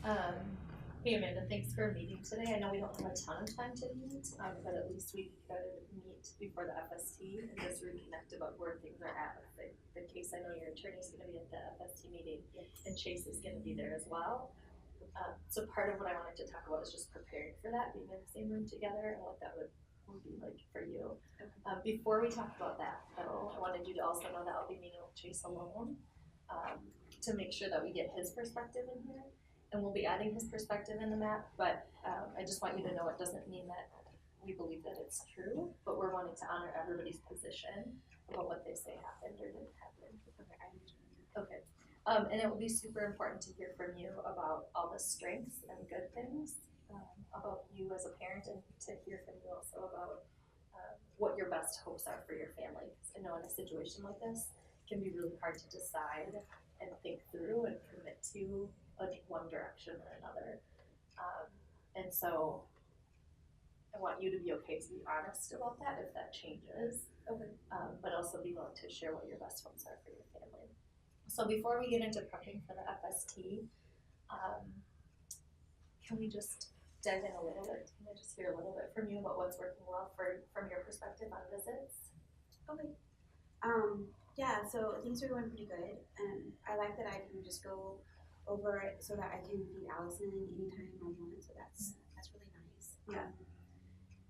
Hey Amanda, thanks for meeting today. I know we don't have a ton of time to meet, but at least we could meet before the FST and just reconnect about where things are at with the case. I know your attorney's going to be at the FST meeting, and Chase is going to be there as well. So part of what I wanted to talk about is just preparing for that, being in the same room together, and what that would be like for you. Before we talk about that, though, I wanted you to also know that I'll be meeting with Chase alone to make sure that we get his perspective in here. And we'll be adding his perspective in the map, but I just want you to know it doesn't mean that we believe that it's true, but we're wanting to honor everybody's position about what they say happened or didn't happen. Okay, I understand. Okay. And it will be super important to hear from you about all the strengths and good things about you as a parent, and to hear from you also about what your best hopes are for your family. Because I know in a situation like this, it can be really hard to decide and think through and commit to one direction or another. And so I want you to be okay to be honest about that if that changes, but also be willing to share what your best hopes are for your family. So before we get into prepping for the FST, can we just dive in a little bit? Can I just hear a little bit from you about what's working well from your perspective on visits? Okay. Yeah, so things are going pretty good, and I like that I can just go over it so that I can feed Allison anytime I want. So that's really nice. Yeah.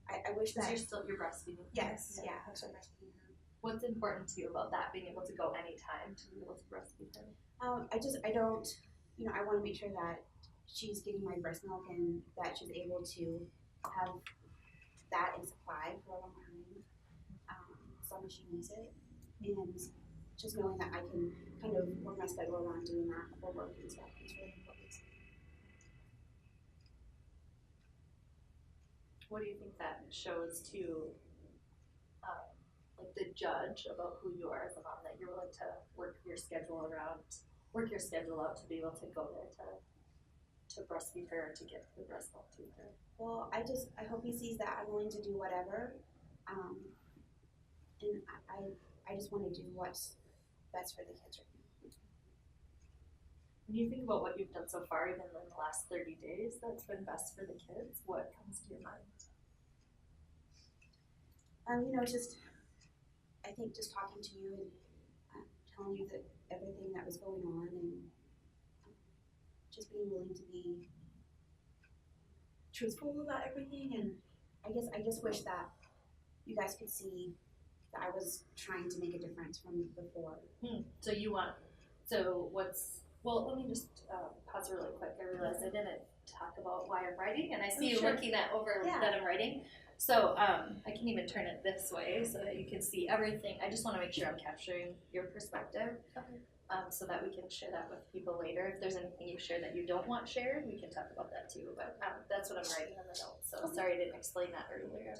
I wish that you're breastfeeding. Yes. Yeah. I'm still breastfeeding her. What's important to you about that, being able to go anytime to be able to breastfeed her? I don't, I want to make sure that she's getting my breast milk and that she's able to have that in supply for a long time, as long as she needs it. And just knowing that I can kind of work my schedule around doing that for work and stuff is really important. What do you think that shows to like the judge about who you are as a mom, that you're willing to work your schedule out to be able to go there to breastfeed her, to get the breast milk to her? Well, I hope he sees that I'm willing to do whatever, and I just want to do what's best for the kids right now. When you think about what you've done so far, even in the last 30 days, that's been best for the kids, what comes to your mind? I think just talking to you and telling you that everything that was going on, and just being willing to be truthful about everything. And I just wish that you guys could see that I was trying to make a difference from before. Let me just pause really quick. I realized I didn't talk about why I'm writing, and I see you looking that I'm writing. So I can even turn it this way so that you can see everything. I just want to make sure I'm capturing your perspective, so that we can share that with people later. If there's anything you share that you don't want shared, we can talk about that too. But that's what I'm writing on the notes. So sorry I didn't explain that earlier.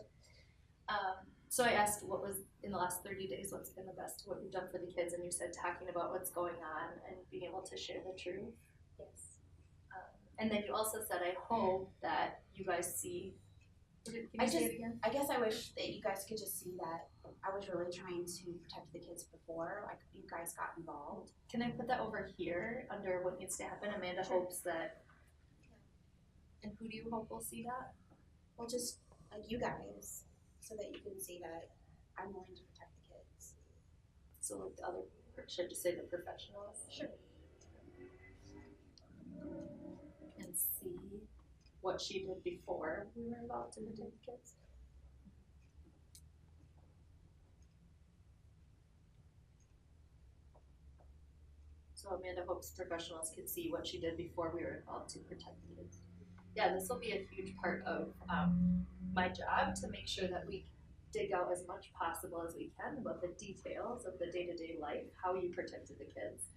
So I asked what was, in the last 30 days, what's been the best, what you've done for the kids, and you said talking about what's going on and being able to share the truth. Yes. And then you also said, I hope that you guys see. I guess I wish that you guys could just see that I was really trying to protect the kids before, like, you guys got involved. Can I put that over here under what needs to happen? Amanda hopes that. And who do you hope will see that? Well, just like you guys, so that you can see that I'm willing to protect the kids. So like the other, should I just say the professionals? Sure. And see what she did before we were involved in protect the kids. So Amanda hopes professionals could see what she did before we were involved to protect kids. Yeah, this will be a huge part of my job, to make sure that we dig out as much possible as we can about the details of the day-to-day life, how you protected the kids.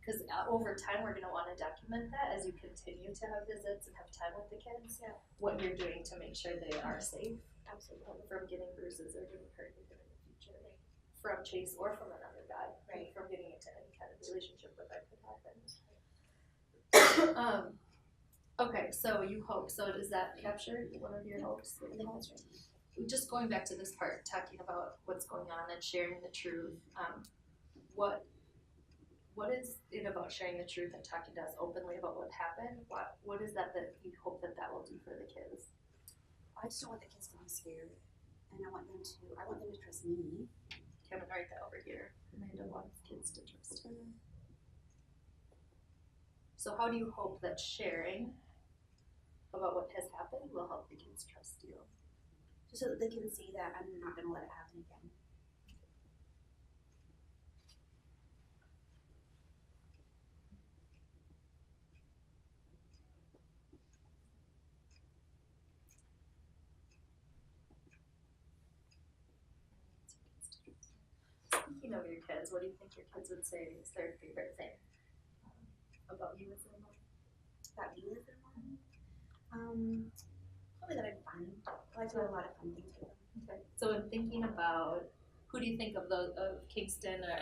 Because over time, we're going to want to document that as you continue to have visits and have time with the kids, what you're doing to make sure they are safe. Absolutely. From getting bruises or getting hurt again in the future. From Chase or from another guy. Right. From getting into any kind of relationship where that could happen. Okay, so you hope. So does that capture one of your hopes? I think that's right. Just going back to this part, talking about what's going on and sharing the truth. What what is it about sharing the truth and talking to us openly about what happened? What is that you hope that will do for the kids? I just don't want the kids to be scared, and I want them to trust me. Okay, I'm gonna write that over here. Amanda wants kids to trust her. So how do you hope that sharing about what has happened will help the kids trust you? Just so that they can see that I'm not gonna let it happen again. Speaking of your kids, what do you think your kids would say is their favorite thing about you as their mom? About me as their mom? Probably that I'm fun. I like to do a lot of fun things with them. Okay. So in thinking about, who do you think of Kingston or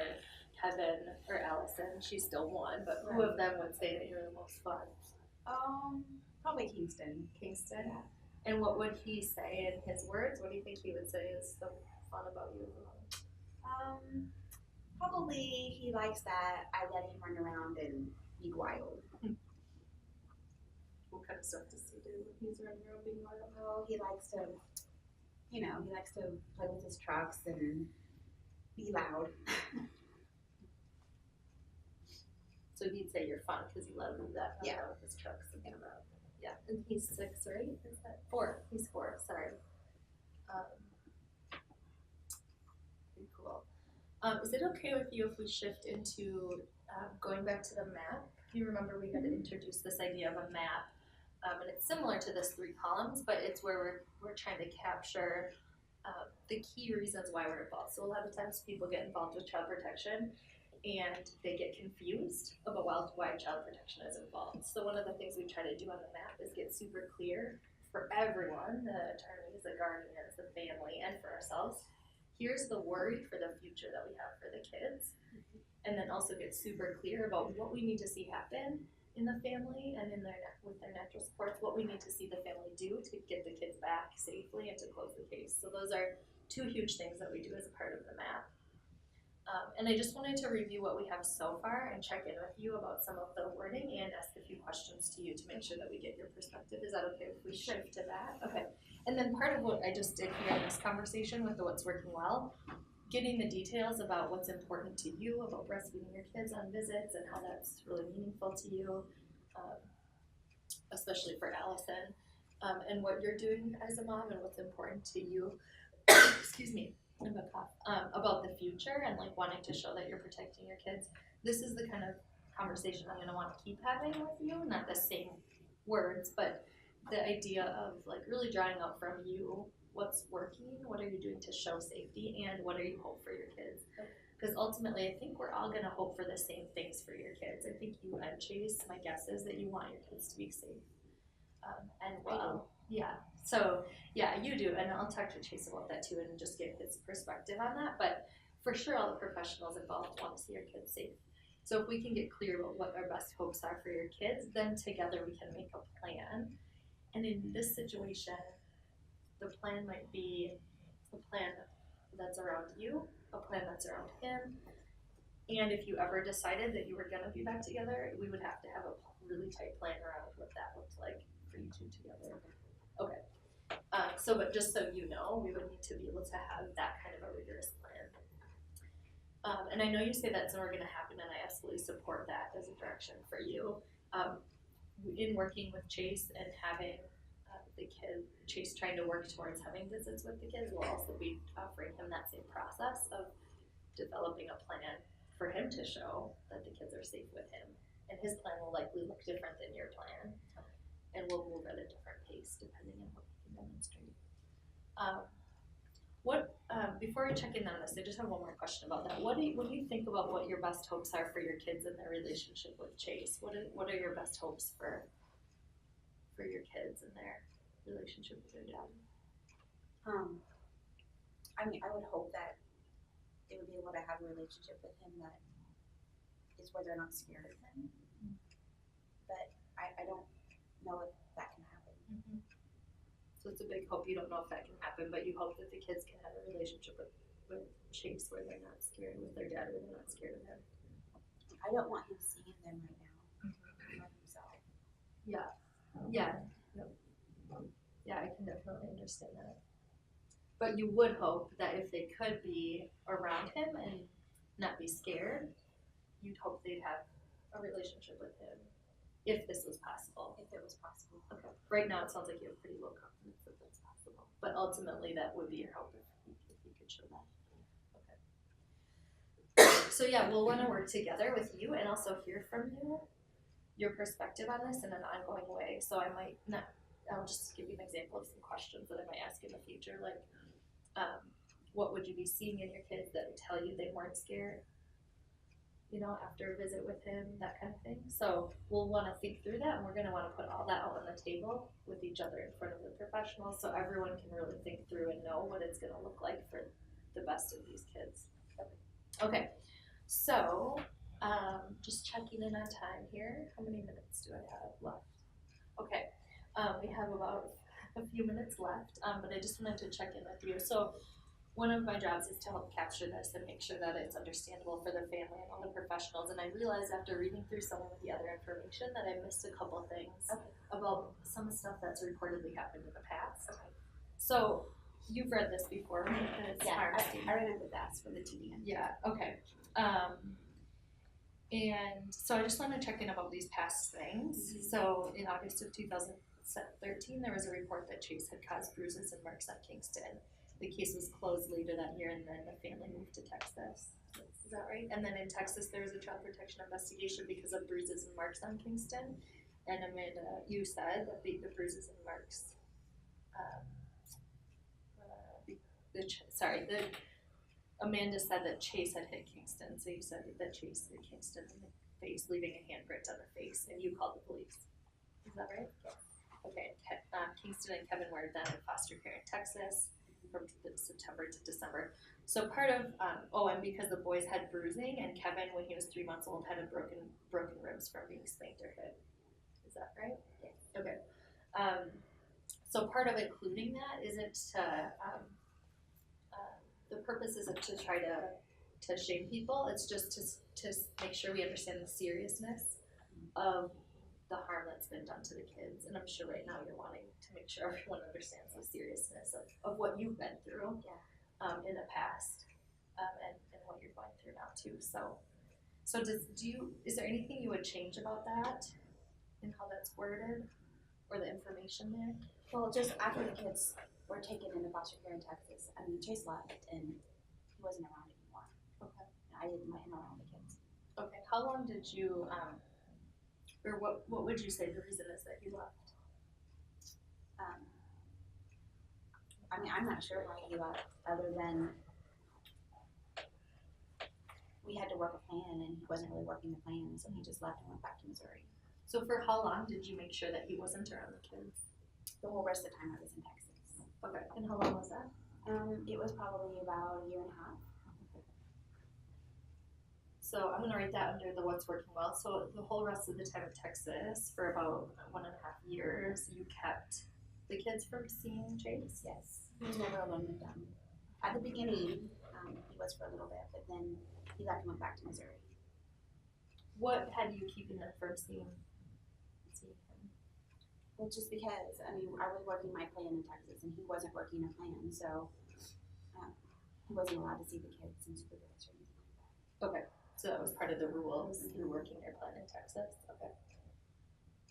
Kevin or Allison? She's still one, but who of them would say that you're the most fun? Probably Kingston. Kingston? Yeah. And what would he say in his words? What do you think he would say is so fun about you as a mom? Probably he likes that I let him run around and be wild. What kind of stuff does he do when he's running around being wild? Oh, he likes to play with his trucks and be loud. So he'd say you're fun because you let him do that. Yeah. With his trucks and loud. Yeah. And he's 6, right? Is that 4? He's 4. Sorry. Pretty cool. Is it okay with you if we shift into going back to the map? You remember we had introduced this idea of a map, and it's similar to this 3 columns, but it's where we're trying to capture the key reasons why we're involved. So a lot of times people get involved with child protection and they get confused about why child protection is involved. So one of the things we try to do on the map is get super clear for everyone, the attorneys, the guardians, the family, and for ourselves. Here's the worry for the future that we have for the kids, and then also get super clear about what we need to see happen in the family and with their natural supports, what we need to see the family do to get the kids back safely and to close the case. So those are 2 huge things that we do as a part of the map. And I just wanted to review what we have so far and check in with you about some of the wording and ask a few questions to you to make sure that we get your perspective. Is that okay if we shift to that? Okay. And then part of what I just did here in this conversation with the what's working well, getting the details about what's important to you about breastfeeding your kids on visits and how that's really meaningful to you, especially for Allison, and what you're doing as a mom and what's important to you. Excuse me. About the future and like wanting to show that you're protecting your kids. This is the kind of conversation I'm going to want to keep having with you, not the same words, but the idea of like really drawing out from you what's working, what are you doing to show safety, and what are you hope for your kids. Because ultimately I think we're all going to hope for the same things for your kids. I think you and Chase, my guess is that you want your kids to be safe. And well, yeah. So yeah, you do, and I'll talk to Chase about that too, and just get his perspective on that. But for sure, all the professionals involved want to see your kids safe. So if we can get clear about what our best hopes are for your kids, then together we can make a plan. And in this situation, the plan might be a plan that's around you, a plan that's around him. And if you ever decided that you were going to be back together, we would have to have a really tight plan around what that looked like for you two together. Okay. But just so you know, we would need to be able to have that kind of a rigorous plan. And I know you say that's never going to happen, and I absolutely support that as a direction for you. In working with Chase and having Chase trying to work towards having visits with the kids, we'll also be offering him that same process of developing a plan for him to show that the kids are safe with him. And his plan will likely look different than your plan. And we'll move at a different pace depending on what we can demonstrate. Before I check in on this, I just have one more question about that. What do you think about what your best hopes are for your kids and their relationship with Chase? What are your best hopes for your kids and their relationship with their dad? I would hope that they would be able to have a relationship with him that is where they're not scared of him. But I don't know if that can happen. Mm-hmm. So it's a big hope. You don't know if that can happen, but you hope that the kids can have a relationship with Chase where they're not scared, with their dad where they're not scared of him. I don't want him seeing them right now by himself. Yeah, yeah, yep. Yeah, I can definitely understand that. But you would hope that if they could be around him and not be scared, you'd hope they'd have a relationship with him if this was possible. If it was possible. Okay. Right now, it sounds like you have pretty low confidence that that's possible. But ultimately, that would be your hope if you could show that. Okay. So yeah, we'll want to work together with you and also hear from you, your perspective on this in an ongoing way. So I might not. I'll just give you an example of some questions that I might ask in the future, like, what would you be seeing in your kids that would tell you they weren't scared? You know, after a visit with him, that kind of thing. So we'll want to think through that, and we're going to want to put all that out on the table with each other in front of the professionals, so everyone can really think through and know what it's going to look like for the best of these kids. Okay, so just checking in on time here. How many minutes do I have left? Okay, we have about a few minutes left, but I just wanted to check in with you. So one of my jobs is to help capture this and make sure that it's understandable for the family and all the professionals. And I realized after reading through some of the other information that I missed a couple things about some stuff that's reportedly happened in the past. Okay. So you've read this before, right? Yeah, I remember that for the TDN. Yeah, okay. And so I just want to check in about these past things. Mm-hmm. So in August of 2013, there was a report that Chase had caused bruises and marks on Kingston. The case was closed later that year, and then the family moved to Texas. Is that right? And then in Texas, there was a child protection investigation because of bruises and marks on Kingston. And Amanda, you said that the bruises and marks, Amanda said that Chase had hit Kingston, so you said that Chase hit Kingston in the face, leaving a handprint on the face, and you called the police. Is that right? Yes. Okay. Kingston and Kevin were then in foster care in Texas from September to December. So part of, and because the boys had bruising, and Kevin, when he was 3 months old, had a broken ribs from being spanked or hit. Is that right? Yes. Okay. So part of including that isn't to, the purpose isn't to try to shame people. It's just to make sure we understand the seriousness of the harm that's been done to the kids. And I'm sure right now you're wanting to make sure everyone understands the seriousness of what you've been through in the past, and what you're going through now too. So is there anything you would change about that and how that's worded or the information there? Well, just after the kids were taken into foster care in Texas, I mean, Chase left and he wasn't around anymore. Okay. I didn't let him around the kids. Okay. How long did you, or what would you say the reason is that you left? I mean, I'm not sure why he left, other than we had to work a plan and he wasn't really working the plan, so he just left and went back to Missouri. So for how long did you make sure that he wasn't around the kids? The whole rest of the time I was in Texas. Okay. And how long was that? It was probably about a year and a half. So I'm going to write that under the what's working well. So the whole rest of the time in Texas, for about 1.5 years, you kept the kids from seeing Chase? Yes. He was never alone with them. At the beginning, he was for a little bit, but then he left and went back to Missouri. What had you keeping them from seeing him? Well, just because, I mean, I was working my plan in Texas and he wasn't working a plan, so he wasn't allowed to see the kids and supervise or anything like that. Okay. So that was part of the rules through working your plan in Texas. Okay.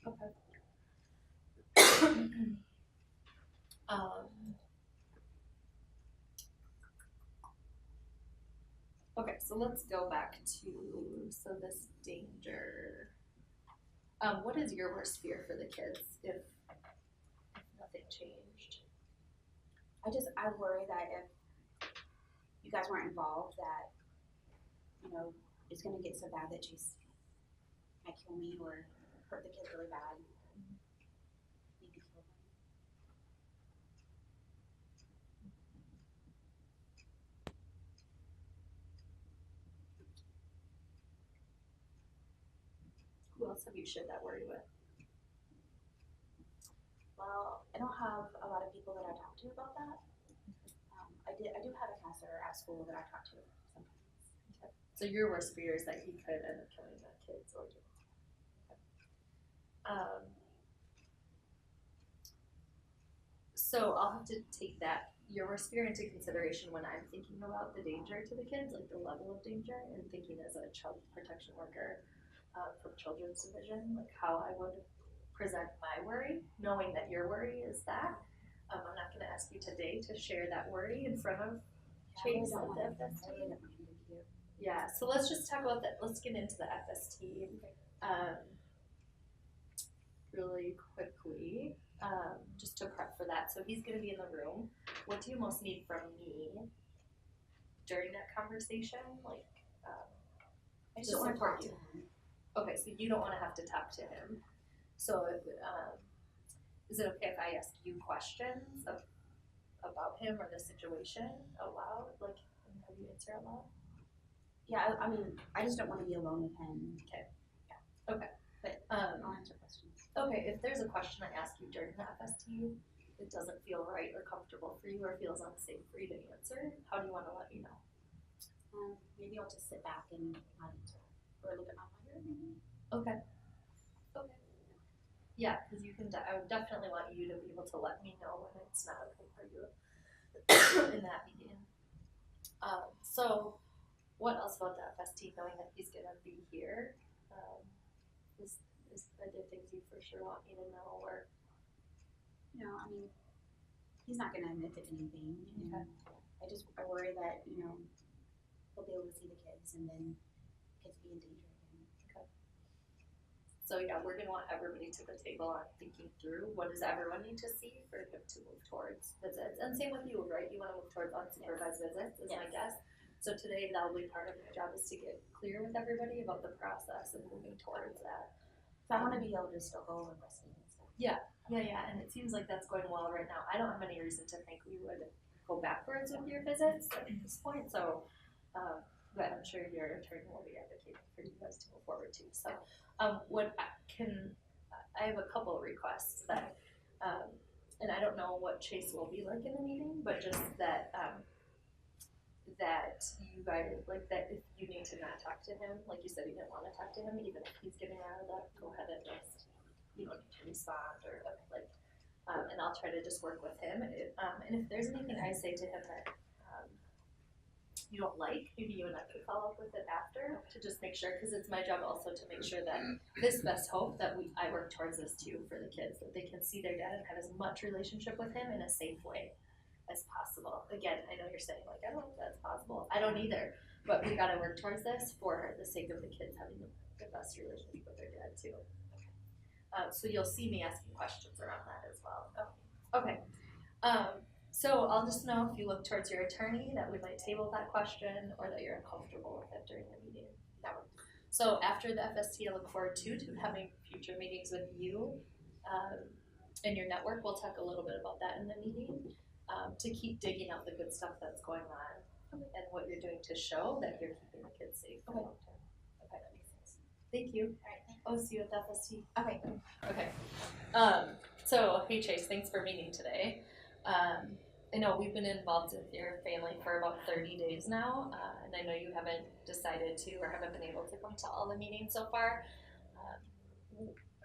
Okay. Okay, so let's go back to this danger. What is your worst fear for the kids if nothing changed? I worry that if you guys weren't involved, that, you know, it's going to get so bad that Chase might kill me or hurt the kids really bad. Maybe kill them. Who else have you shared that worry with? Well, I don't have a lot of people that I talk to about that. I do have a counselor at school that I talk to sometimes. Okay. So your worst fear is that he could end up killing that kid's or so I'll have to take that your worst fear into consideration when I'm thinking about the danger to the kids, like the level of danger, and thinking as a child protection worker from Children's Division, like how I would present my worry, knowing that your worry is that. I'm not going to ask you today to share that worry in front of Chase at the FST. Yeah, so let's just talk about that. Let's get into the FST really quickly, just to prep for that. So he's going to be in the room. What do you most need from me during that conversation? Like, I just don't want to talk to him. Okay, so you don't want to have to talk to him. So, is it okay if I ask you questions about him or the situation aloud? Like, have you answer out loud? Yeah, I mean, I just don't want to be alone with him. Okay. Yeah. Okay. But I'll answer questions. Okay, if there's a question I ask you during the FST that doesn't feel right or comfortable for you or feels unsafe for you to answer, how do you want to let me know? Maybe I'll just sit back and not answer. Or look at my monitor, maybe. Okay. Okay. Yeah, because you can. I would definitely want you to be able to let me know when it's not okay for you in that meeting. So, what else about the FST? Knowing that he's gonna be here, are there things you for sure want me to know, or? No, I mean, he's not gonna admit to anything. Okay. I worry that he'll be able to see the kids and then kids be in danger again. Okay. So yeah, we're gonna want everybody to the table on thinking through what does everyone need to see for him to move towards visits, and same with you, right? You want to move towards unsupervised visits, is my guess. So today that'll be part of my job is to get clear with everybody about the process and moving towards that. So I want to be able to still go over breastfeeding and stuff. Yeah, and it seems like that's going well right now. I don't have any reason to think we would go backwards with your visits at this point, so, but I'm sure your attorney will be advocating for you guys to move forward too. So, I have a couple of requests that, and I don't know what Chase will be like in the meeting, but just that, that you guys, like that if you need to not talk to him, like you said you didn't want to talk to him, even if he's getting out of that, go ahead and just, you don't need to respond or like, and I'll try to just work with him. And if there's anything I say to him that you don't like, maybe you and I could follow up with it after to just make sure, because it's my job also to make sure that this best hope that I work towards this too for the kids, that they can see their dad and have as much relationship with him in a safe way as possible. Again, I know you're saying like, I don't know if that's possible. I don't either, but we gotta work towards this for the sake of the kids having the best relationship with their dad too. So you'll see me asking questions around that as well. Okay. So I'll just know if you look towards your attorney that we might table that question or that you're uncomfortable with it during the meeting. So after the FST, I look forward to having future meetings with you and your network. We'll talk a little bit about that in the meeting to keep digging out the good stuff that's going on and what you're doing to show that you're keeping the kids safe for long term. Okay, that makes sense. Thank you. All right, thanks. I'll see you at the FST. Okay. So, hey Chase, thanks for meeting today. I know we've been involved with your family for about 30 days now, and I know you haven't decided to or haven't been able to come to all the meetings so far.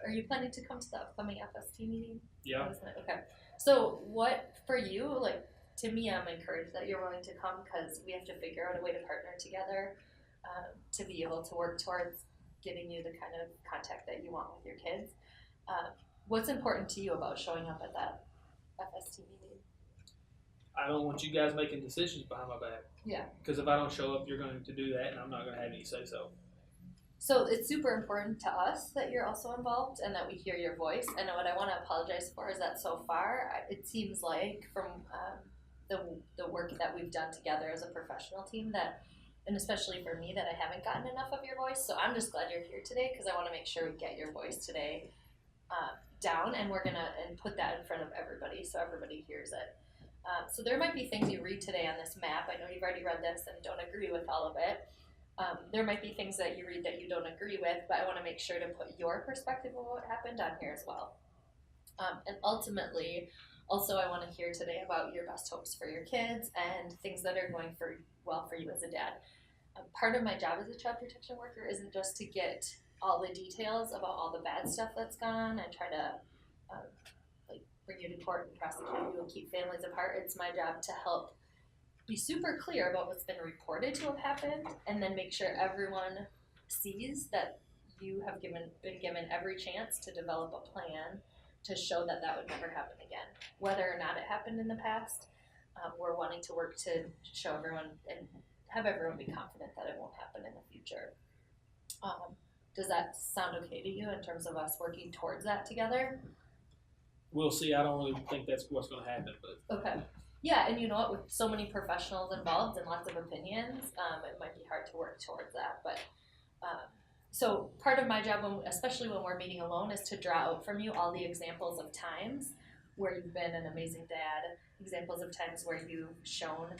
Are you planning to come to the upcoming FST meeting? Yeah. Okay. So what, for you, like, to me, I'm encouraged that you're willing to come because we have to figure out a way to partner together to be able to work towards giving you the kind of contact that you want with your kids. What's important to you about showing up at that FST meeting? I don't want you guys making decisions behind my back. Yeah. Because if I don't show up, you're going to do that, and I'm not going to have any say so. So it's super important to us that you're also involved and that we hear your voice. And what I want to apologize for is that so far, it seems like from the work that we've done together as a professional team that, and especially for me, that I haven't gotten enough of your voice. So I'm just glad you're here today because I want to make sure we get your voice today down, and we're going to put that in front of everybody so everybody hears it. So there might be things you read today on this map. I know you've already read this and don't agree with all of it. There might be things that you read that you don't agree with, but I want to make sure to put your perspective of what happened on here as well. And ultimately, also I want to hear today about your best hopes for your kids and things that are going well for you as a dad. part of my job as a child protection worker isn't just to get all the details about all the bad stuff that's gone on and try to like bring you to court and prosecute you and keep families apart. It's my job to help be super clear about what's been reported to have happened, and then make sure everyone sees that you have been given every chance to develop a plan to show that that would never happen again. Whether or not it happened in the past, we're wanting to work to show everyone and have everyone be confident that it won't happen in the future. Does that sound okay to you in terms of us working towards that together? We'll see. I don't really think that's what's going to happen, but Okay. Yeah, and you know what, with so many professionals involved and lots of opinions, it might be hard to work towards that. But so part of my job, especially when we're meeting alone, is to draw out from you all the examples of times where you've been an amazing dad, examples of times where you've shown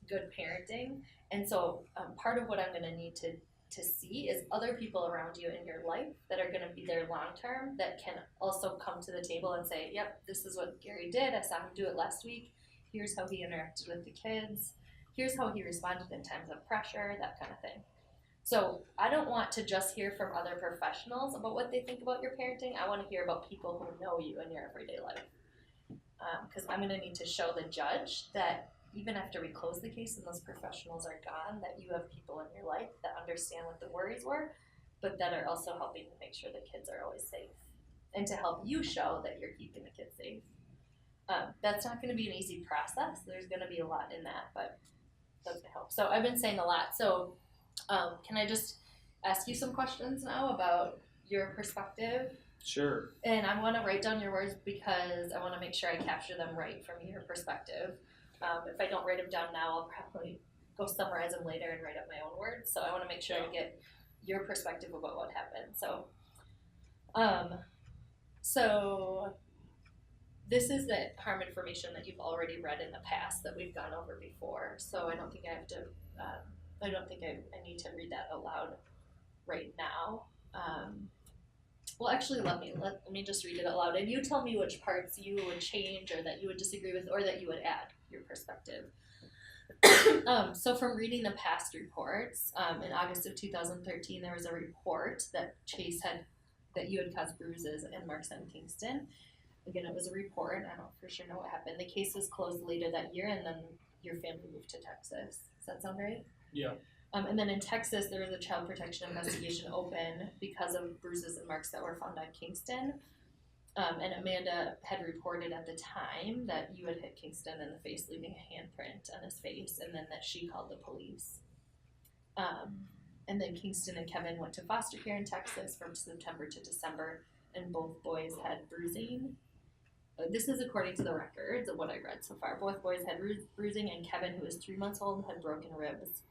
good parenting. And so part of what I'm going to need to see is other people around you in your life that are going to be there long term that can also come to the table and say, yep, this is what Gary did. I saw him do it last week. Here's how he interacted with the kids. Here's how he responded in times of pressure, that kind of thing. So I don't want to just hear from other professionals about what they think about your parenting. I want to hear about people who know you in your everyday life. Because I'm going to need to show the judge that even after we close the case and those professionals are gone, that you have people in your life that understand what the worries were, but that are also helping to make sure the kids are always safe, and to help you show that you're keeping the kids safe. That's not going to be an easy process. There's going to be a lot in that, but that's going to help. So I've been saying a lot. So can I just ask you some questions now about your perspective? sure. And I want to write down your words because I want to make sure I capture them right from your perspective. If I don't write them down now, I'll probably go summarize them later and write up my own words. So I want to make sure I get your perspective about what happened. So this is the harm information that you've already read in the past that we've gone over before. So I don't think I have to. I don't think I need to read that aloud right now. Well, actually, let me just read it out loud, and you tell me which parts you would change, or that you would disagree with, or that you would add your perspective. So from reading the past reports, in August of 2013, there was a report that that you had caused bruises and marks on Kingston. Again, it was a report. I don't for sure know what happened. The case was closed later that year, and then your family moved to Texas. Does that sound right? Yeah. And then in Texas, there was a child protection investigation open because of bruises and marks that were found on Kingston. And Amanda had reported at the time that you had hit Kingston in the face, leaving a handprint on his face, and then that she called the police. And then Kingston and Kevin went to foster care in Texas from September to December, and both boys had bruising. This is according to the records of what I read so far. Both boys had bruising, and Kevin, who was 3 months old, had broken ribs.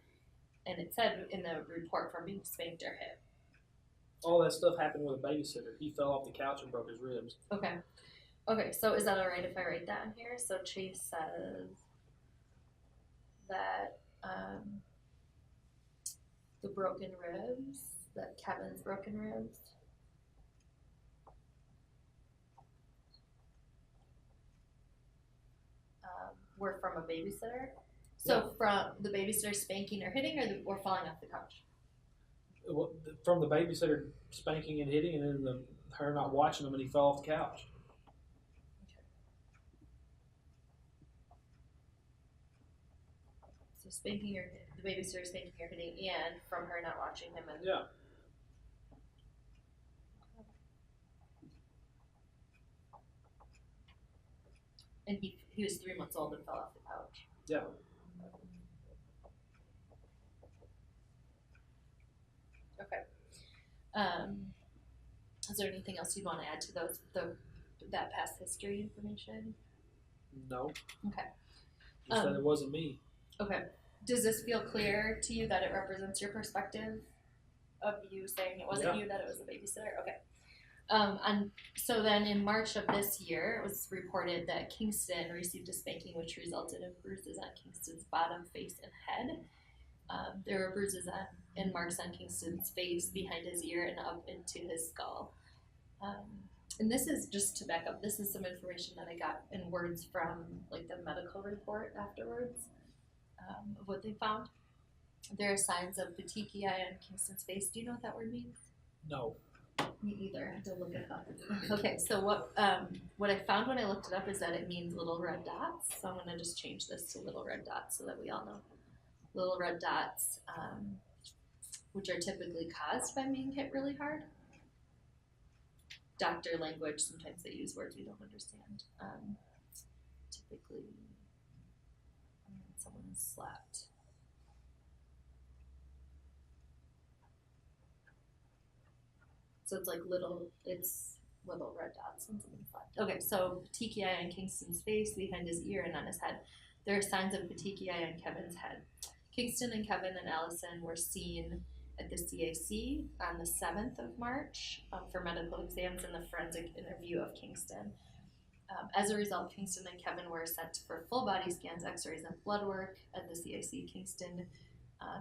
And it said in the report from being spanked or hit. All that stuff happened with a babysitter. He fell off the couch and broke his ribs. Okay, so is that all right if I write that in here? So Chase says that the broken ribs, that Kevin's broken ribs, were from a babysitter. So from the babysitter spanking or hitting, or falling off the couch? From the babysitter spanking and hitting, and then her not watching him, and he fell off the couch. So spanking or the babysitter spanking or hitting, and from her not watching him. And yeah. And he was 3 months old and fell off the couch. Yeah. Okay. Is there anything else you'd want to add to that past history information? No. Okay. Just that it wasn't me. Okay. Does this feel clear to you that it represents your perspective of you saying it wasn't you, that it was a babysitter? Okay. And so then in March of this year, it was reported that Kingston received a spanking which resulted in bruises on Kingston's bottom, face, and head. There were bruises and marks on Kingston's face, behind his ear, and up into his skull. And this is, just to back up, this is some information that I got in words from like the medical report afterwards of what they found. There are signs of petechiae on Kingston's face. Do you know what that word means? No. Me either. I had to look it up. Okay, so what I found when I looked it up is that it means little red dots. So I'm gonna just change this to little red dots so that we all know. Little red dots, which are typically caused by being hit really hard. Doctor language, sometimes they use words we don't understand. Typically, when someone is slapped. So it's little red dots when someone's slapped. Okay, so petechiae on Kingston's face, behind his ear, and on his head. There are signs of petechiae on Kevin's head. Kingston and Kevin and Allison were seen at the CAC on the 7th of March for medical exams and the forensic interview of Kingston. As a result, Kingston and Kevin were sent for full body scans, x-rays, and blood work at the CAC. Kingston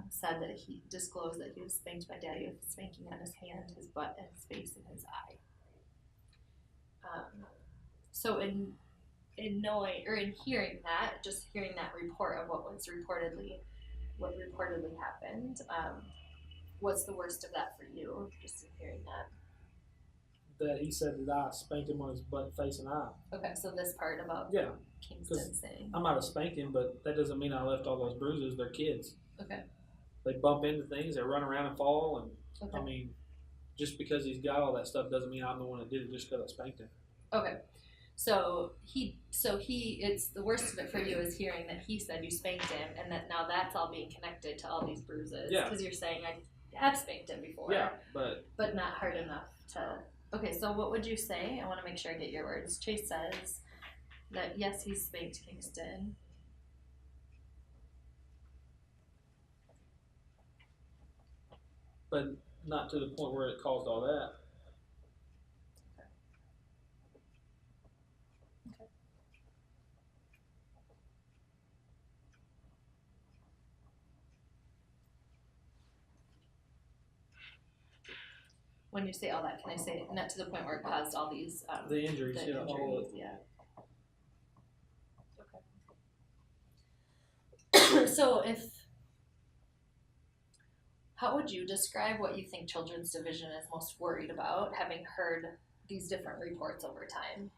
said that he disclosed that he was spanked by Daddy with spanking on his hand, his butt, and his face and his eye. So in hearing that, just hearing that report of what reportedly happened, what's the worst of that for you? Just in hearing that. That he said that I spanked him on his butt, face, and eye. Okay, so this part about Kingston saying. I might have spanked him, but that doesn't mean I left all those bruises. They're kids. Okay. They bump into things, they run around and fall, and okay. I mean, just because he's got all that stuff doesn't mean I'm the one that did it just because I spanked him. Okay. So it's the worst of it for you is hearing that he said you spanked him, and that now that's all being connected to all these bruises. Yeah. Because you're saying I have spanked him before. Yeah, but not hard enough to. Okay, so what would you say? I want to make sure I get your words. Chase says that yes, he's spanked Kingston. But not to the point where it caused all that. Okay. When you say all that, can I say not to the point where it caused all these the injuries? All of yeah. Okay. So how would you describe what you think Children's Division is most worried about, having heard these different reports over time?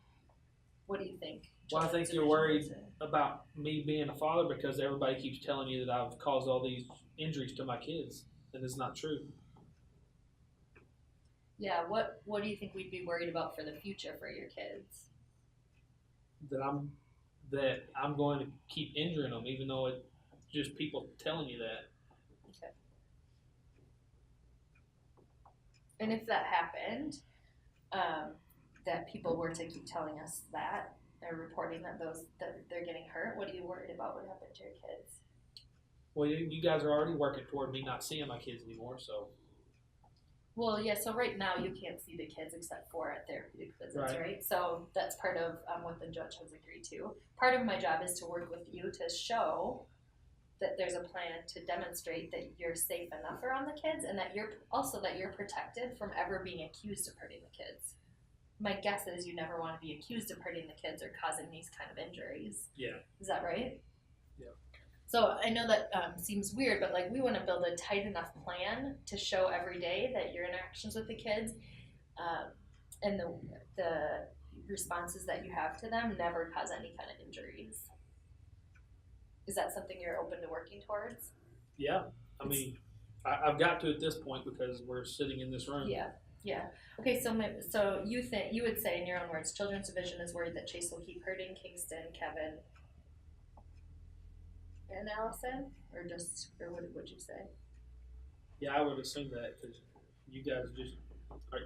What do you think? Well, I think you're worried about me being a father because everybody keeps telling you that I've caused all these injuries to my kids, and it's not true. Yeah, what do you think we'd be worried about for the future for your kids? That I'm going to keep injuring them, even though it's just people telling you that. Okay. And if that happened, that people were to keep telling us that, they're reporting that they're getting hurt, what are you worried about would happen to your kids? Well, you guys are already working toward me not seeing my kids anymore, so. Well, yeah, so right now you can't see the kids except for at therapeutic visits, right? So that's part of what the judge has agreed to. Part of my job is to work with you to show that there's a plan to demonstrate that you're safe enough around the kids and that you're protected from ever being accused of hurting the kids. My guess is you never want to be accused of hurting the kids or causing these kind of injuries. Yeah. Is that right? Yeah. So I know that seems weird, but we want to build a tight enough plan to show every day that your interactions with the kids and the responses that you have to them never cause any kind of injuries. Is that something you're open to working towards? Yeah. I mean, I've got to at this point because we're sitting in this room. Yeah. Yeah. Okay, so you would say in your own words, Children's Division is worried that Chase will keep hurting Kingston, Kevin, and Allison, or what would you say? Yeah, I would assume that because you guys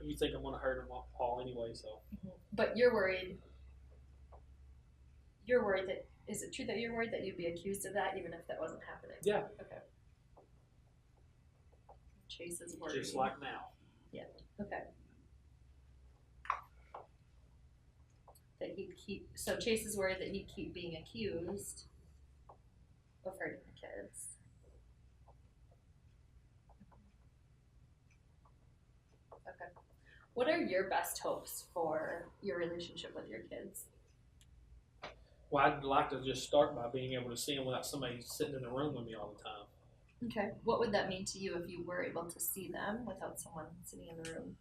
you think I'm going to hurt them all anyway, so. Mm-hmm. But you're worried. That is it true that you're worried that you'd be accused of that even if that wasn't happening? Yeah. Okay. Chase is worried. Just like now. Yeah. Okay. So Chase is worried that he'd keep being accused of hurting the kids. Okay. What are your best hopes for your relationship with your kids? Well, I'd like to just start by being able to see them without somebody sitting in the room with me all the time. Okay. What would that mean to you if you were able to see them without someone sitting in the room?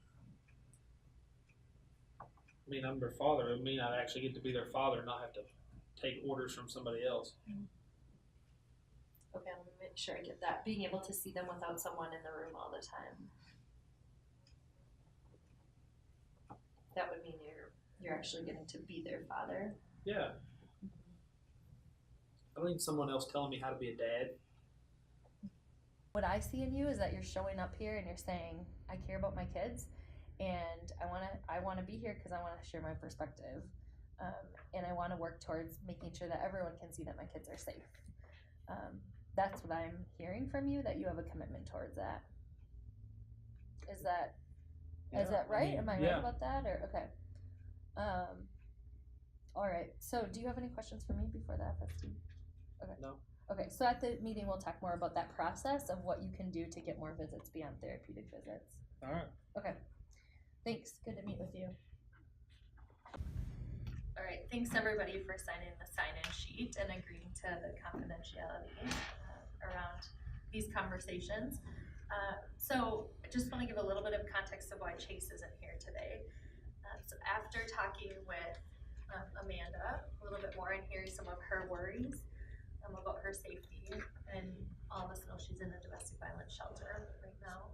I mean, I'm their father. It would mean I'd actually get to be their father and not have to take orders from somebody else. Okay, I'm gonna make sure I get that. Being able to see them without someone in the room all the time. That would mean you're actually getting to be their father. Yeah. I don't need someone else telling me how to be a dad. What I see in you is that you're showing up here and you're saying, I care about my kids and I wanna be here because I wanna share my perspective. And I wanna work towards making sure that everyone can see that my kids are safe. That's what I'm hearing from you, that you have a commitment towards that. Is that right? Am I right about that? Or okay. All right. So do you have any questions for me before the FST? Okay. No. Okay, so at the meeting we'll talk more about that process of what you can do to get more visits beyond therapeutic visits. All right. Okay. Thanks. Good to meet with you. All right. Thanks everybody for signing the sign-in sheet and agreeing to the confidentiality around these conversations. So I just want to give a little bit of context of why Chase isn't here today. So after talking with Amanda a little bit more and hearing some of her worries about her safety, and all of us know she's in a domestic violence shelter right now.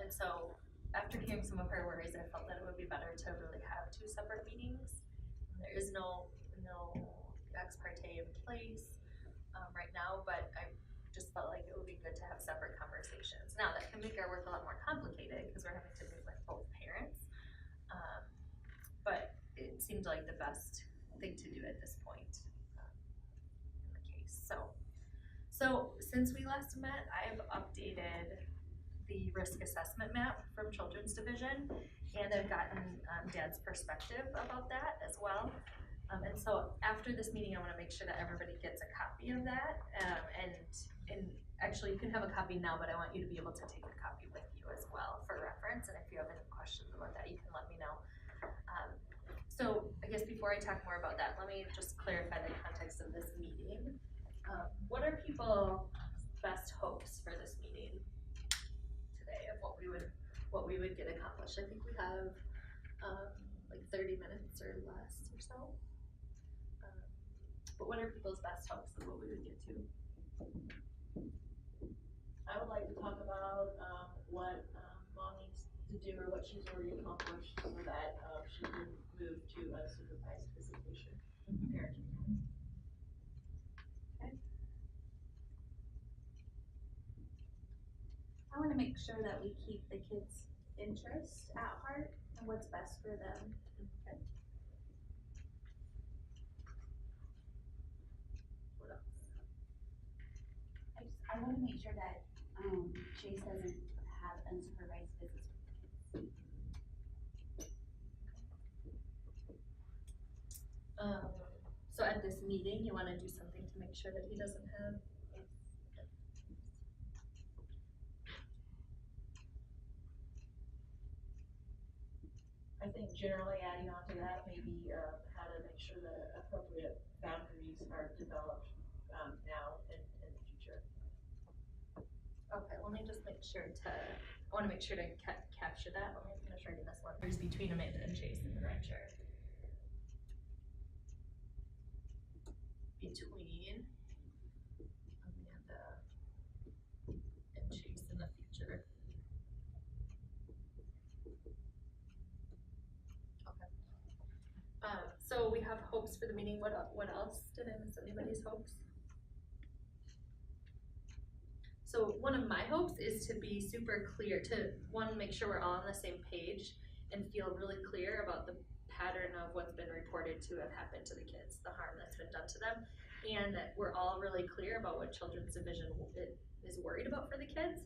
And so after hearing some of her worries, I felt that it would be better to really have two separate meetings. There is no ex parte in place right now, but I just felt like it would be good to have separate conversations. Now that can make our work a lot more complicated because we're having to meet with both parents, but it seemed like the best thing to do at this point in the case. So since we last met, I have updated the risk assessment map from Children's Division, and I've gotten Dad's perspective about that as well. And so after this meeting, I want to make sure that everybody gets a copy of that, and actually you can have a copy now, but I want you to be able to take a copy with you as well for reference, and if you have any questions about that, you can let me know. So I guess before I talk more about that, let me just clarify the context of this meeting. What are people's best hopes for this meeting today of what we would get accomplished? I think we have like 30 minutes or less or so. But what are people's best hopes of what we would get to? I would like to talk about what Mom needs to do or what she's already accomplished so that she can move to a supervised visitation parenting time. Okay. I want to make sure that we keep the kids' interest at heart and what's best for them. Okay. What else? I want to make sure that Chase doesn't have unsupervised visits with the kids. So at this meeting, you want to do something to make sure that he doesn't have. I think generally adding on to that, maybe how to make sure the appropriate boundaries are developed now and in the future. Okay, let me just make sure I want to make sure to capture that. Let me finish writing this one. There's between Amanda and Chase in the red shirt. Between Amanda and Chase in the future. Okay. So we have hopes for the meeting. What else? Did I miss anybody's hopes? So one of my hopes is to be super clear, to one, make sure we're all on the same page and feel really clear about the pattern of what's been reported to have happened to the kids, the harm that's been done to them, and that we're all really clear about what Children's Division is worried about for the kids.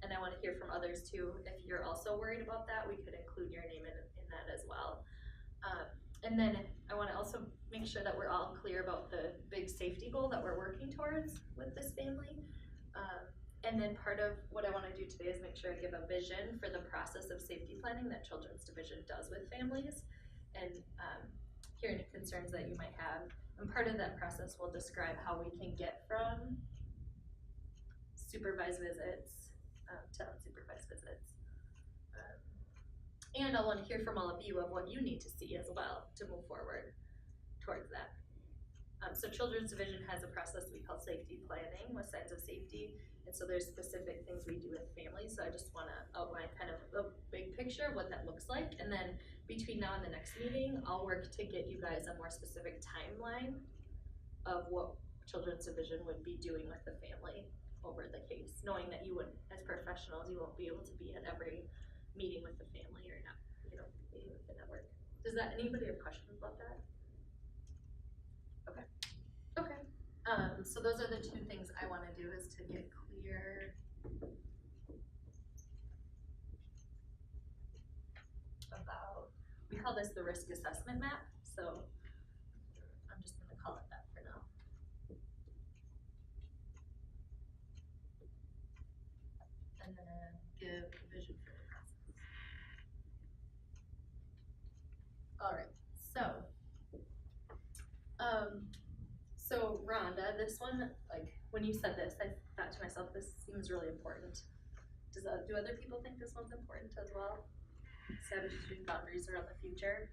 And I want to hear from others too. If you're also worried about that, we could include your name in that as well. And then I want to also make sure that we're all clear about the big safety goal that we're working towards with this family. And then part of what I want to do today is make sure I give a vision for the process of safety planning that Children's Division does with families, and hear any concerns that you might have. And part of that process will describe how we can get from supervised visits, to unsupervised visits. And I wanna hear from all of you of what you need to see as well to move forward towards that. So Children's Division has a process we call safety planning with signs of safety. And so there's specific things we do with families, so I just wanna outline kind of a big picture of what that looks like. And then between now and the next meeting, I'll work to get you guys a more specific timeline of what Children's Division would be doing with the family over the case, knowing that you would, as professionals, you won't be able to be at every meeting with the family or not, meeting with the network. Does that, anybody have questions about that? Okay, so those are the two things I wanna do, is to get clear about, we call this the risk assessment map, so I'm just gonna call it that for now. And then give a vision for the process. Alright, so Rhonda, this one, like, when you said this, I thought to myself, this seems really important. Do other people think this one's important as well? Establishing boundaries around the future.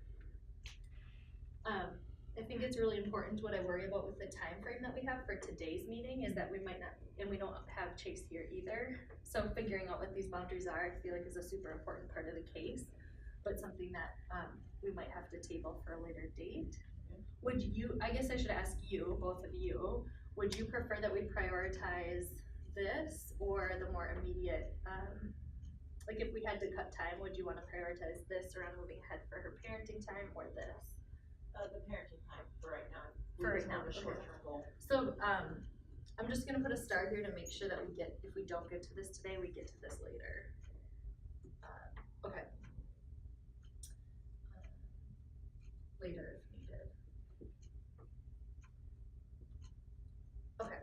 I think it's really important. What I worry about with the time frame that we have for today's meeting is that we might not, and we don't have Chase here either. So figuring out what these boundaries are, I feel like is a super important part of the case, but something that we might have to table for a later date. Would you, I guess I should ask you, both of you, would you prefer that we prioritize this or the more immediate, like if we had to cut time, would you wanna prioritize this around moving ahead for her parenting time or this? The parenting time for right now. For right now, The okay. short-term goal. So, I'm just gonna put a star here to make sure that we get, if we don't get to this today, we get to this later. Okay. Later if needed. Okay.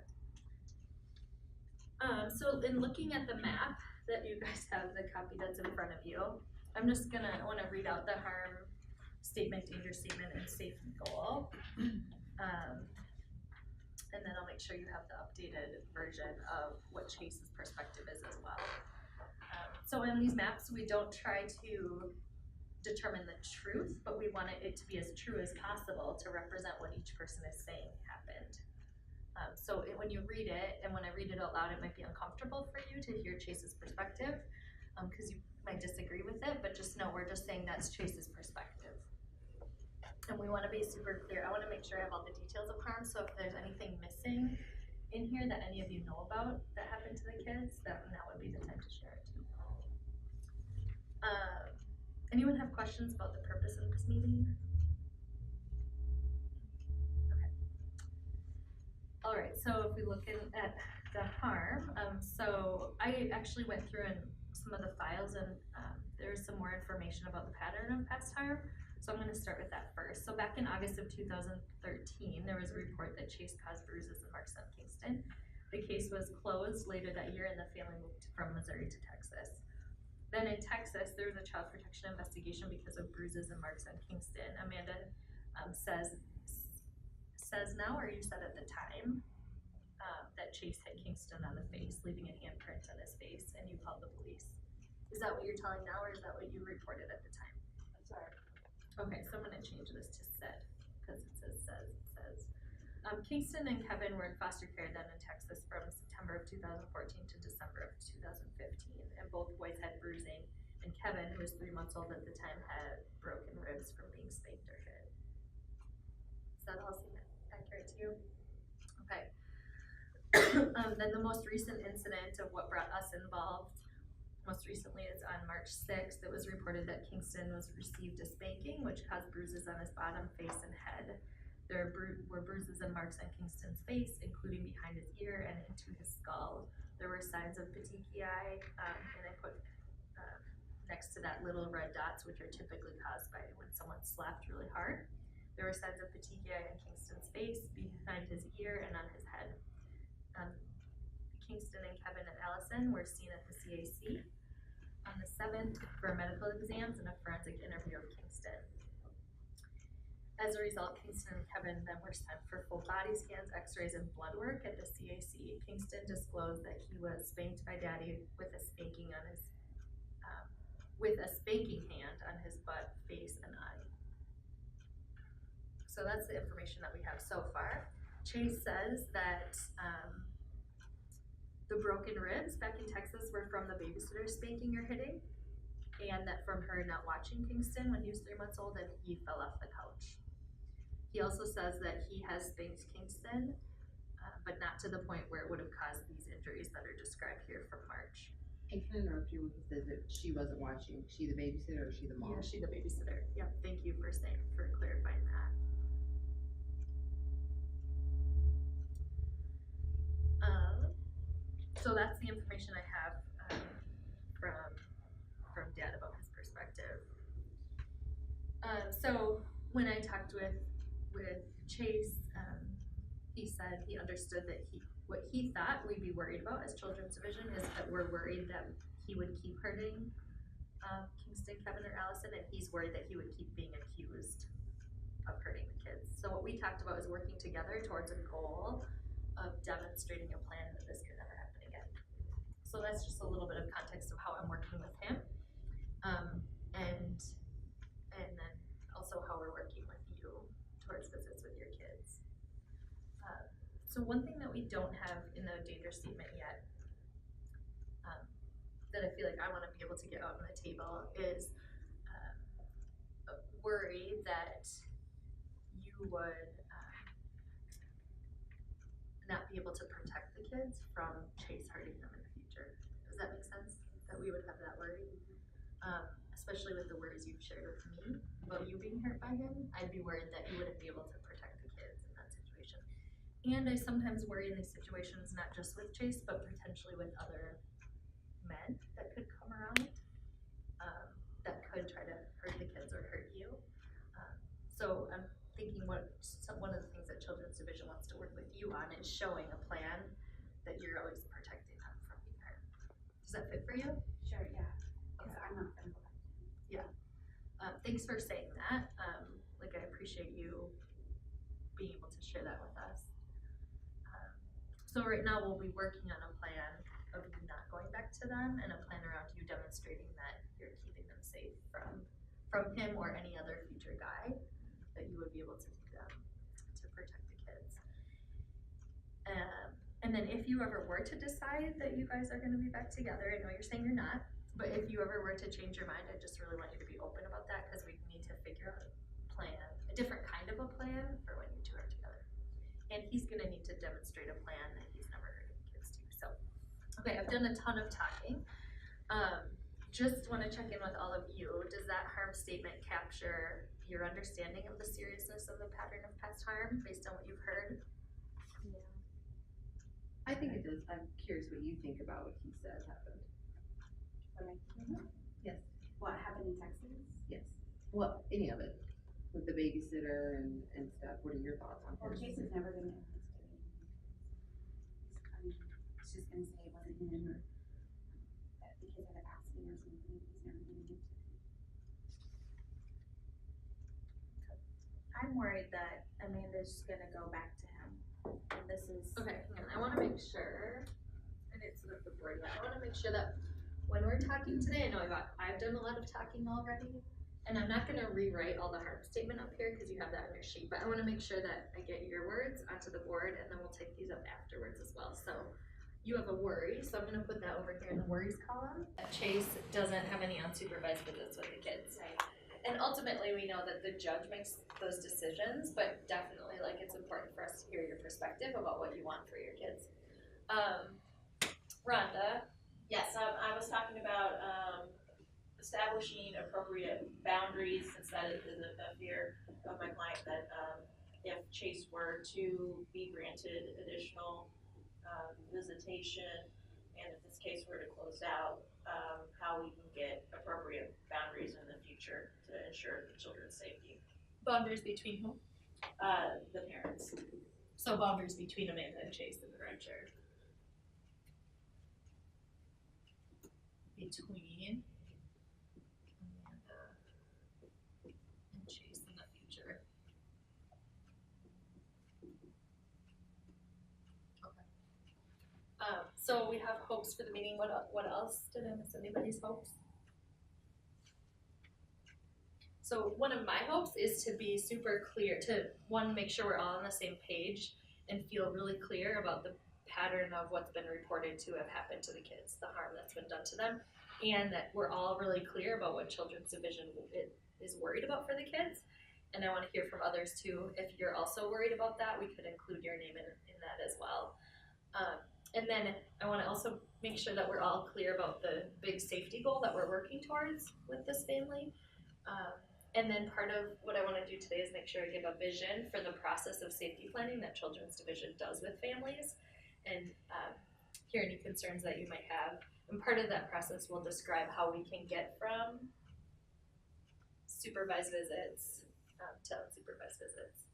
So in looking at the map that you guys have, the copy that's in front of you, I'm just gonna, I wanna read out the harm statement, danger statement, and safety goal. And then I'll make sure you have the updated version of what Chase's perspective is as well. So in these maps, we don't try to determine the truth, but we want it to be as true as possible to represent what each person is saying happened. When you read it, and when I read it out loud, it might be uncomfortable for you to hear Chase's perspective, because you might disagree with it, but just know we're just saying that's Chase's perspective. And we wanna be super clear. I wanna make sure I have all the details of harm, so if there's anything missing in here that any of you know about that happened to the kids, then that would be the time to share it too. Anyone have questions about the purpose of this meeting? Okay. All right, so if we look at the harm, so I actually went through some of the files and there's some more information about the pattern of past harm. So I'm gonna start with that first. So back in August of 2013, there was a report that Chase caused bruises and marks on Kingston. The case was closed later that year and the family moved from Missouri to Texas. Then in Texas, there was a child protection investigation because of bruises and marks on Kingston. Amanda says now, or you said at the time, that Chase hit Kingston on the face, leaving a handprint on his face, and you called the police. Is that what you're telling now, or is that what you reported at the time? Sorry. Okay, so I'm gonna change this to said, because it says. Kingston and Kevin were in foster care then in Texas from September of 2014 to December of 2015, and both boys had bruising, and Kevin, who was 3 months old at the time, had broken ribs from being spanked or hit. Does that all seem accurate to you? Okay. Then the most recent incident of what brought us involved most recently is on March 6th. It was reported that Kingston received a spanking, which caused bruises on his bottom, face, and head. There were bruises and marks on Kingston's face, including behind his ear and into his skull. There were signs of petechiae, and I put next to that little red dots, which are typically caused by when someone slapped really hard. There were signs of petechiae in Kingston's face, behind his ear, and on his head. Kingston and Kevin and Allison were seen at the CAC on the 7th for medical exams and a forensic interview of Kingston. As a result, Kingston and Kevin then were sent for full body scans, x-rays, and blood work at the CAC. Kingston disclosed that he was spanked by Daddy with a spanking hand on his butt, face, and eye. So that's the information that we have so far. Chase says that the broken ribs back in Texas were from the babysitter spanking or hitting, and that from her not watching Kingston when he was 3 months old and he fell off the couch. He also says that he has spanked Kingston, but not to the point where it would have caused these injuries that are described here from March. And can I interrupt you when he says that she wasn't watching? She the babysitter or she the mom? Yeah, she the babysitter. Yep, thank you for clarifying that. So that's the information I have from Dad about his perspective. So when I talked with Chase, he said he understood that what he thought we'd be worried about as Children's Division is that we're worried that he would keep hurting Kingston, Kevin, or Allison, and he's worried that he would keep being accused of hurting the kids. So what we talked about is working together towards a goal of demonstrating a plan that this could never happen again. So that's just a little bit of context of how I'm working with him, and then also how we're working with you towards visits with your kids. So one thing that we don't have in the danger statement yet, that I feel like I want to be able to get out on the table is a worry that you would not be able to protect the kids from Chase hurting them in the future. Does that make sense? That we would have that worry? Especially with the worries you've shared with me about you being hurt by him, I'd be worried that you wouldn't be able to protect the kids in that situation. And I sometimes worry in these situations, not just with Chase, but potentially with other men that could come around, that could try to hurt the kids or hurt you. So I'm thinking one of the things that Children's Division wants to work with you on is showing a plan that you're always protecting them from being hurt. Does that fit for you? Sure, yeah. Because I'm not gonna go back. Thanks for saying that. I appreciate you being able to share that with us. So right now we'll be working on a plan of you not going back to them and a plan around you demonstrating that you're keeping them safe from him or any other future guy, that you would be able to do them to protect the kids. And then if you ever were to decide that you guys are gonna be back together, I know you're saying you're not, but if you ever were to change your mind, I just really want you to be open about that, because we need to figure out a different kind of a plan for when you two are together. And he's gonna need to demonstrate a plan that he's never heard of kids too. So, okay, I've done a ton of talking. Just wanna check in with all of you. Does that harm statement capture your understanding of the seriousness of the pattern of past harm based on what you've heard? Yeah. I think it does. I'm curious what you think about what he said happened. Yes. What happened in Texas? Yes. Well, any of it. With the babysitter and stuff. What are your thoughts on Well, him? Chase is never gonna investigate. He's just gonna say it wasn't him, or that the kids had an accident or something. He's never gonna get to it. I'm worried that Amanda's just gonna go back to him, and this is. Okay, hang on. I wanna make sure, I didn't set up the board yet. I wanna make sure that when we're talking today, I know I've done a lot of talking already, and I'm not gonna rewrite all the harm statement up here because you have that on your sheet, but I wanna make sure that I get your words onto the board, and then we'll take these up afterwards as well. So you have a worry, so I'm gonna put that over here in the worries column. Chase doesn't have any unsupervised visits with the kids. Right. And ultimately, we know that the judge makes those decisions, but definitely, it's important for us to hear your perspective about what you want for your kids. Rhonda? Yes, I was talking about establishing appropriate boundaries, since that is a fear of my client, that if Chase were to be granted additional visitation, and if this case were to close out, how we can get appropriate boundaries in the future to ensure the children's safety. Boundaries between whom? The parents. So boundaries between Amanda and Chase in the future. Between Amanda and Chase in the future. hopes for the meeting, what else? Did I miss anybody's hopes? So one of my hopes is to be super clear, to one, make sure we're all on the same page and feel really clear about the pattern of what's been reported to have happened to the kids, the harm that's been done to them, and that we're all really clear about what Children's Division is worried about for the kids. And I want to hear from others too. If you're also worried about that, we could include your name in that as well. And then I want to also make sure that we're all clear about the big safety goal that we're working towards with this family. And then part of what I want to do today is make sure I give a vision for the process of safety planning that Children's Division does with families, and hear any concerns that you might have. And part of that process will describe how we can get from supervised visits to unsupervised visits.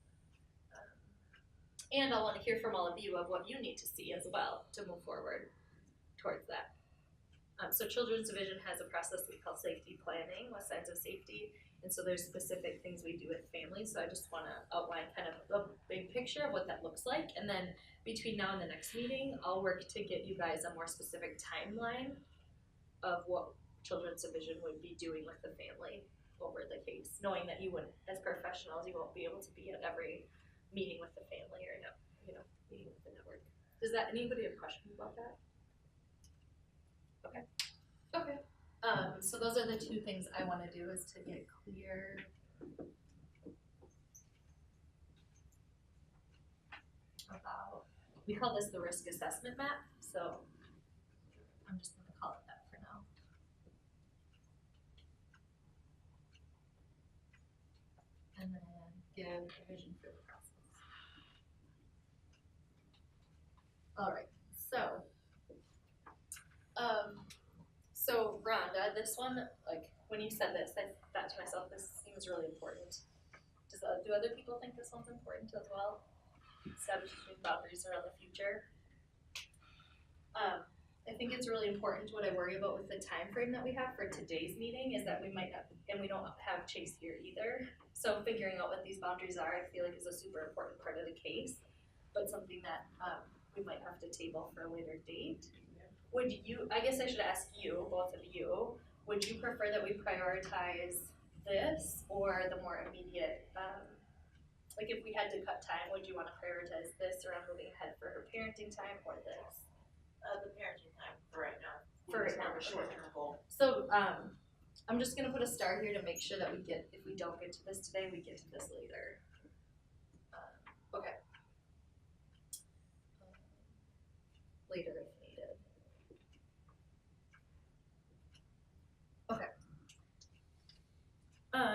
And I want to hear from all of you of what you need to see as well to move forward towards that. So Children's Division has a process we call safety planning with signs of safety. And so there's specific things we do with families. So I just want to outline kind of a big picture of what that looks like. And then between now and the next meeting, I'll work to get you guys a more specific timeline of what Children's Division would be doing with the family over the case, knowing that you wouldn't, as professionals, you won't be able to be at every meeting with the family or meeting with the network. Does anybody have questions about that? Okay. So those are the two things I want to do, is to get clear about, we call this the risk assessment map, so I'm just going to call it that for now. And then give a vision for the process. All right, so Rhonda, this one, like when you said this, I thought to myself, this seems really important. Do other people think this one's important as well? Establishing boundaries around the future. I think it's really important. What I worry about with the time frame that we have for today's meeting is that we might not, and we don't have Chase here either. So figuring out what these boundaries are, I feel like is a super important part of the case, but something that we might have to table for a later date. Would you, I guess I should ask you, both of you, would you prefer that we prioritize this or the more immediate, like if we had to cut time, would you want to prioritize this around moving ahead for her parenting time or this? The parenting time for right now. For right It's now. more of a short-term goal. So I'm just gonna put a star here to make sure that if we don't get to this today, we get to this later. Okay. Later if needed. Okay.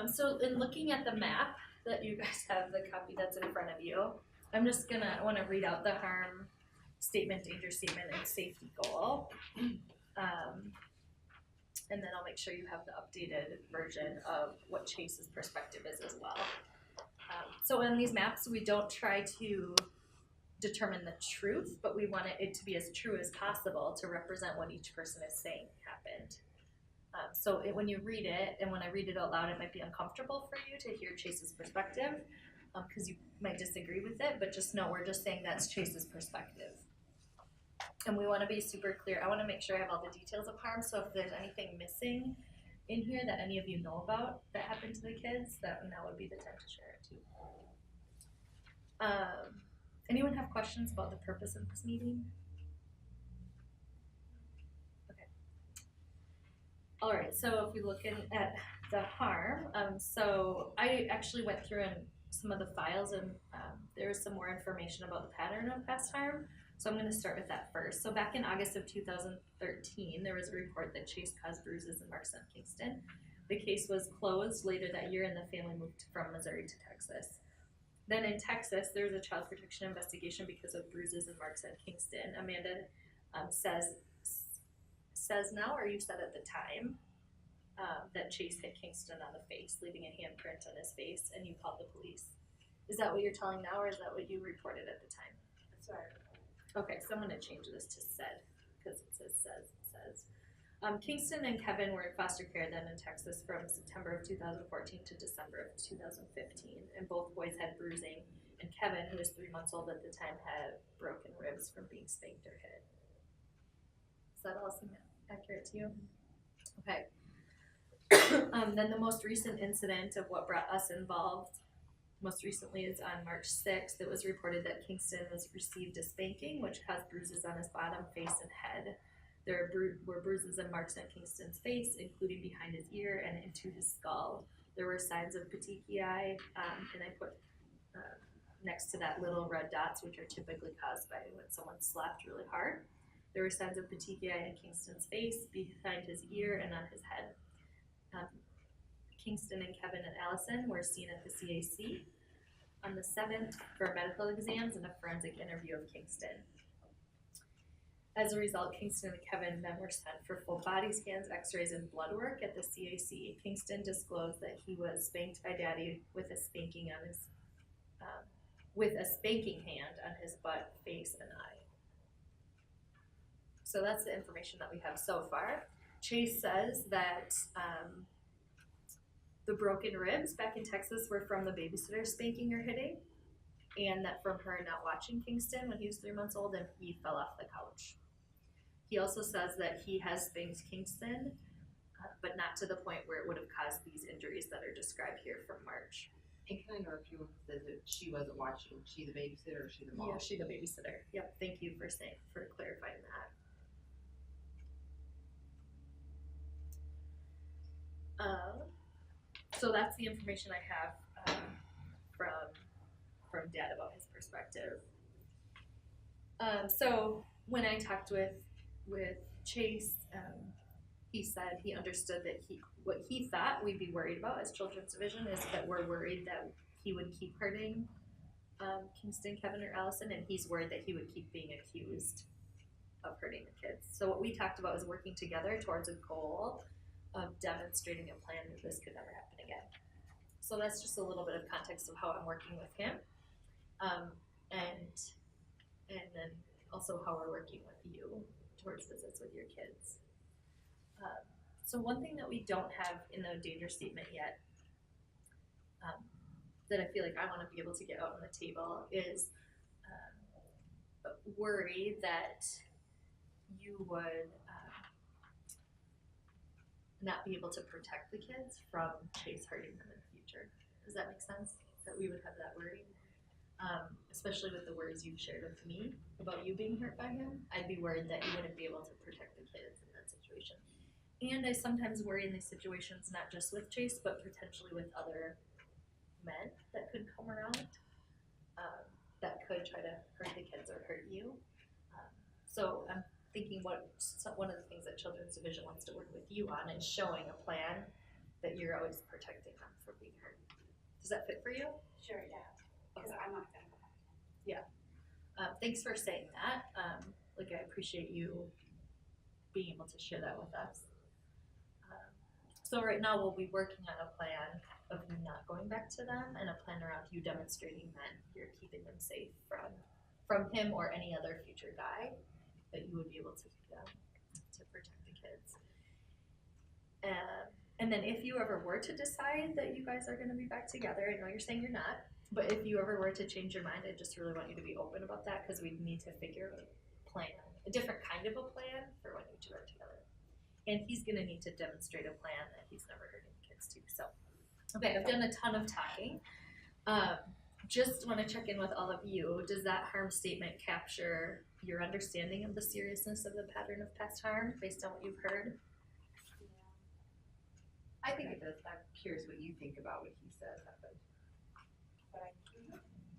So in looking at the map that you guys have, the copy that's in front of you, I want to read out the harm statement, danger statement, and safety goal. And then I'll make sure you have the updated version of what Chase's perspective is as well. So in these maps, we don't try to determine the truth, but we want it to be as true as possible to represent what each person is saying happened. So when you read it, and when I read it out loud, it might be uncomfortable for you to hear Chase's perspective, because you might disagree with it, but just know we're just saying that's Chase's perspective. And we want to be super clear. I want to make sure I have all the details of harm, so if there's anything missing in here that any of you know about that happened to the kids, now would be the time to share it too. Anyone have questions about the purpose of this meeting? Okay. All right, so if we look at the harm, so I actually went through some of the files, and there was some more information about the pattern of past harm. So I'm going to start with that first. So back in August of 2013, there was a report that Chase caused bruises and marks on Kingston. The case was closed later that year, and the family moved from Missouri to Texas. Then in Texas, there was a child protection investigation because of bruises and marks on Kingston. Amanda says now, or you said at the time, that Chase hit Kingston on the face, leaving a handprint on his face, and you called the police. Is that what you're telling now, or is that what you reported at the time? That's right. Okay, so I'm going to change this to said, because it says. Kingston and Kevin were in foster care then in Texas from September of 2014 to December of 2015, and both boys had bruising, and Kevin, who was 3 months old at the time, had broken ribs from being spanked or hit. Does that all seem accurate to you? Okay. Then the most recent incident of what brought us involved most recently is on March 6th. It was reported that Kingston was received a spanking, which caused bruises on his bottom, face, and head. There were bruises and marks on Kingston's face, including behind his ear and into his skull. There were signs of petechiae, and I put next to that little red dots, which are typically caused by when someone slapped really hard. There were signs of petechiae in Kingston's face, behind his ear, and on his head. Kingston and Kevin and Allison were seen at the CAC on the 7th for medical exams and a forensic interview of Kingston. As a result, Kingston and Kevin then were sent for full body scans, x-rays, and blood work at the CAC. Kingston disclosed that he was spanked by Daddy with a spanking on his with a spanking hand on his butt, face, and eye. So that's the information that we have so far. Chase says that the broken ribs back in Texas were from the babysitter spanking or hitting, and that from her not watching Kingston when he was 3 months old and he fell off the couch. He also says that he has spanked Kingston, but not to the point where it would have caused these injuries that are described here from March. And can I interrupt you when it says that she wasn't watching? She the babysitter or she the mom? Yeah, she the babysitter. Yep, thank you for clarifying that. So that's the information I have from Dad about his perspective. So when I talked with Chase, he said he understood that what he thought we'd be worried about as Children's Division is that we're worried that he would keep hurting Kingston, Kevin, or Allison, and he's worried that he would keep being accused of hurting the kids. So what we talked about is working together towards a goal of demonstrating a plan that this could never happen again. So that's just a little bit of context of how I'm working with him, and then also how we're working with you towards visits with your kids. So one thing that we don't have in the danger statement yet, that I feel like I want to be able to get out on the table is worry that you would not be able to protect the kids from Chase hurting them in the future. Does that make sense? That we would have that worry? Especially with the worries you've shared with me about you being hurt by him, I'd be worried that you wouldn't be able to protect the kids in that situation. And I sometimes worry in these situations, not just with Chase, but potentially with other men that could come around that could try to hurt the kids or hurt you. So I'm thinking one of the things that Children's Division wants to work with you on is showing a plan that you're always protecting them from being hurt. Does that fit for you? Sure, yeah. Because I'm not gonna go back. Thanks for saying that. I appreciate you being able to share that with us. So right now we'll be working on a plan of you not going back to them and a plan around you demonstrating that you're keeping them safe from him or any other future guy, that you would be able to do that to protect the kids. And then if you ever were to decide that you guys are going to be back together, I know you're saying you're not, but if you ever were to change your mind, I just really want you to be open about that, because we need to figure out a plan, a different kind of a plan for when you two are together. And he's going to need to demonstrate a plan that he's never hurting the kids too. So, okay, I've done a ton of talking. Just want to check in with all of you. Does that harm statement capture your understanding of the seriousness of the pattern of past harm based on what you've heard? I think it does. I'm curious what you think about what he said happened.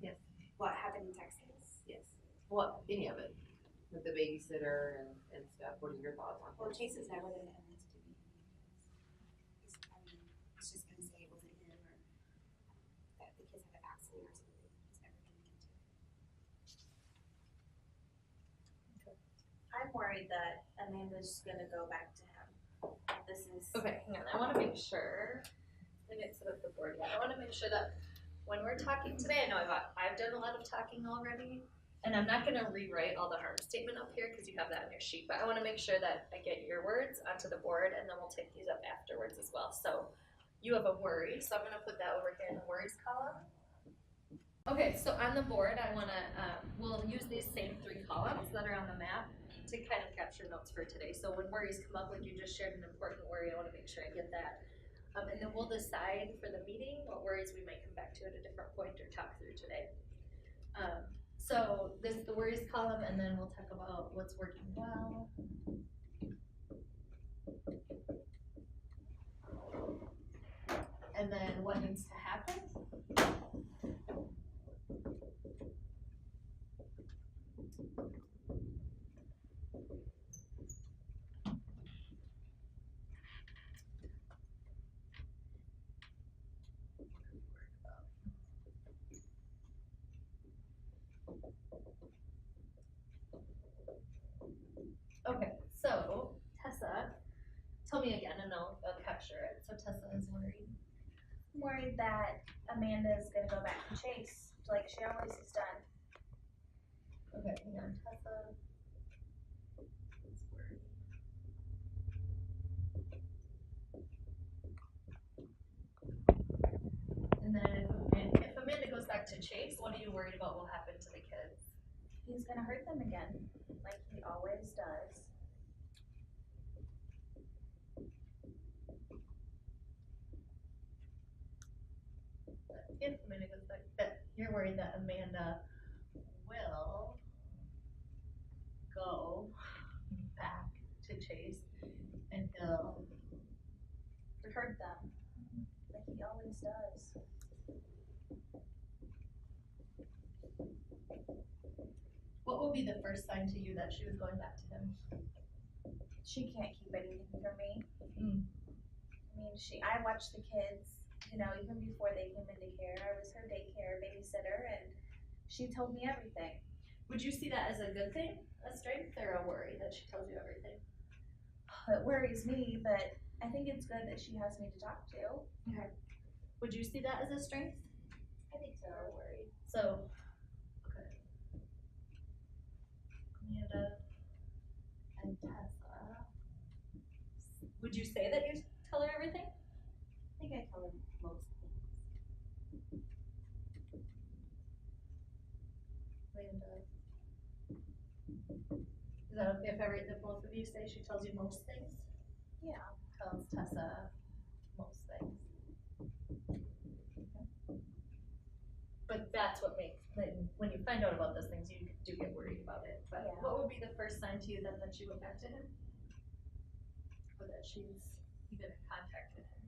Yes. What happened in Texas? Yes. Well, any of it. With the babysitter and stuff. What are your thoughts on Well, it? Chase is never going to admit to me. He's just going to say it wasn't him, or that the kids had an accident or something. He's never going to admit to it. I'm worried that Amanda's gonna go back to him. This is. Okay, hang on. I want to make sure. I didn't set up the board yet. I want to make sure that when we're talking today, I know I've done a lot of talking already. And I'm not going to rewrite all the harm statement up here because you have that in your sheet, but I want to make sure that I get your words onto the board, and then we'll take these up afterwards as well. So you have a worry, so I'm going to put that over here in the worries column. Okay, so on the board, I want to, we'll use these same 3 columns that are on the map to to kind of capture notes for today. So when worries come up, like you just shared an important worry, I wanna make sure I get that. And then we'll decide for the meeting what worries we might come back to at a different point or talk through today. So this is the worries column, and then we'll talk about what's working well. And then what needs to happen. Okay, so Tessa, tell me again and I'll capture it. So Tessa is worried. I'm worried that Amanda's gonna go back to Chase, like she always has done. Okay, hang on. Tessa is worried. And then if Amanda goes back to Chase, what are you worried about will happen to the kids? He's gonna hurt them again, like he always does. If Amanda goes back, that you're worried that Amanda will go back to Chase and he'll Hurt them, like he always does. What will be the first sign to you that she was going back to him? She can't keep anything from me. Mm. I mean, I watched the kids, you know, even before they came into care. I was her daycare babysitter, and she told me everything. Would you see that as a good thing, a strength, or a worry that she tells you everything? It worries me, but I think it's good that she has me to talk to. Okay. Would you see that as a strength? I think so. Or a worry? So, okay. Amanda and Tessa. Would you say that you tell her everything? I think I tell her most things. Amanda. Is that okay if both of you say she tells you most things? Yeah. Tells Tessa most things. Okay. But that's what makes, when you find out about those things, you do get worried about it. But Yeah. what would be the first sign to you then that she went back to him? Or that she's even in contact with him,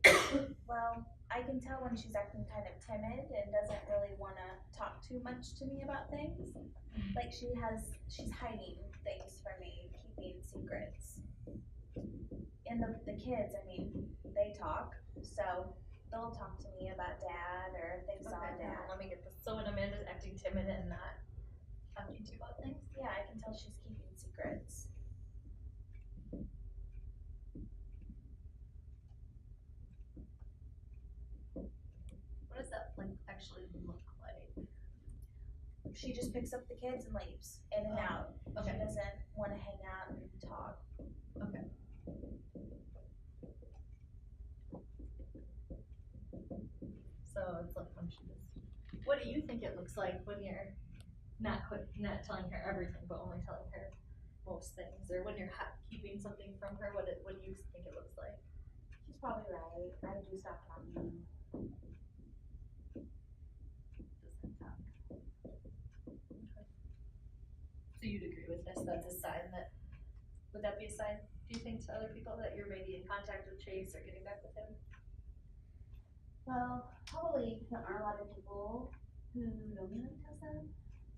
maybe? Well, I can tell when she's acting kind of timid and doesn't really want to talk too much to me about things. Like she's hiding things from me, keeping secrets. And the kids, I mean, they talk, so they'll talk to me about dad or if they saw Okay, dad. let me get this. So when Amanda's acting timid and not talking to you about things? Yeah, I can tell she's keeping secrets. What does that like actually look like? She just picks up the kids and leaves in and out. Okay. She doesn't want to hang out and talk. Okay. So it's like when she just, what do you think it looks like when you're not telling her everything, but only telling her most things, or when you're keeping something from her? What do you think it looks like? She's probably right. I do stop talking. Doesn't talk. Okay. So you'd agree with this? That's a sign that. Would that be a sign? Do you think to other people that you're maybe in contact with Chase or getting back with him? Well, probably there aren't a lot of people who know me like Tessa,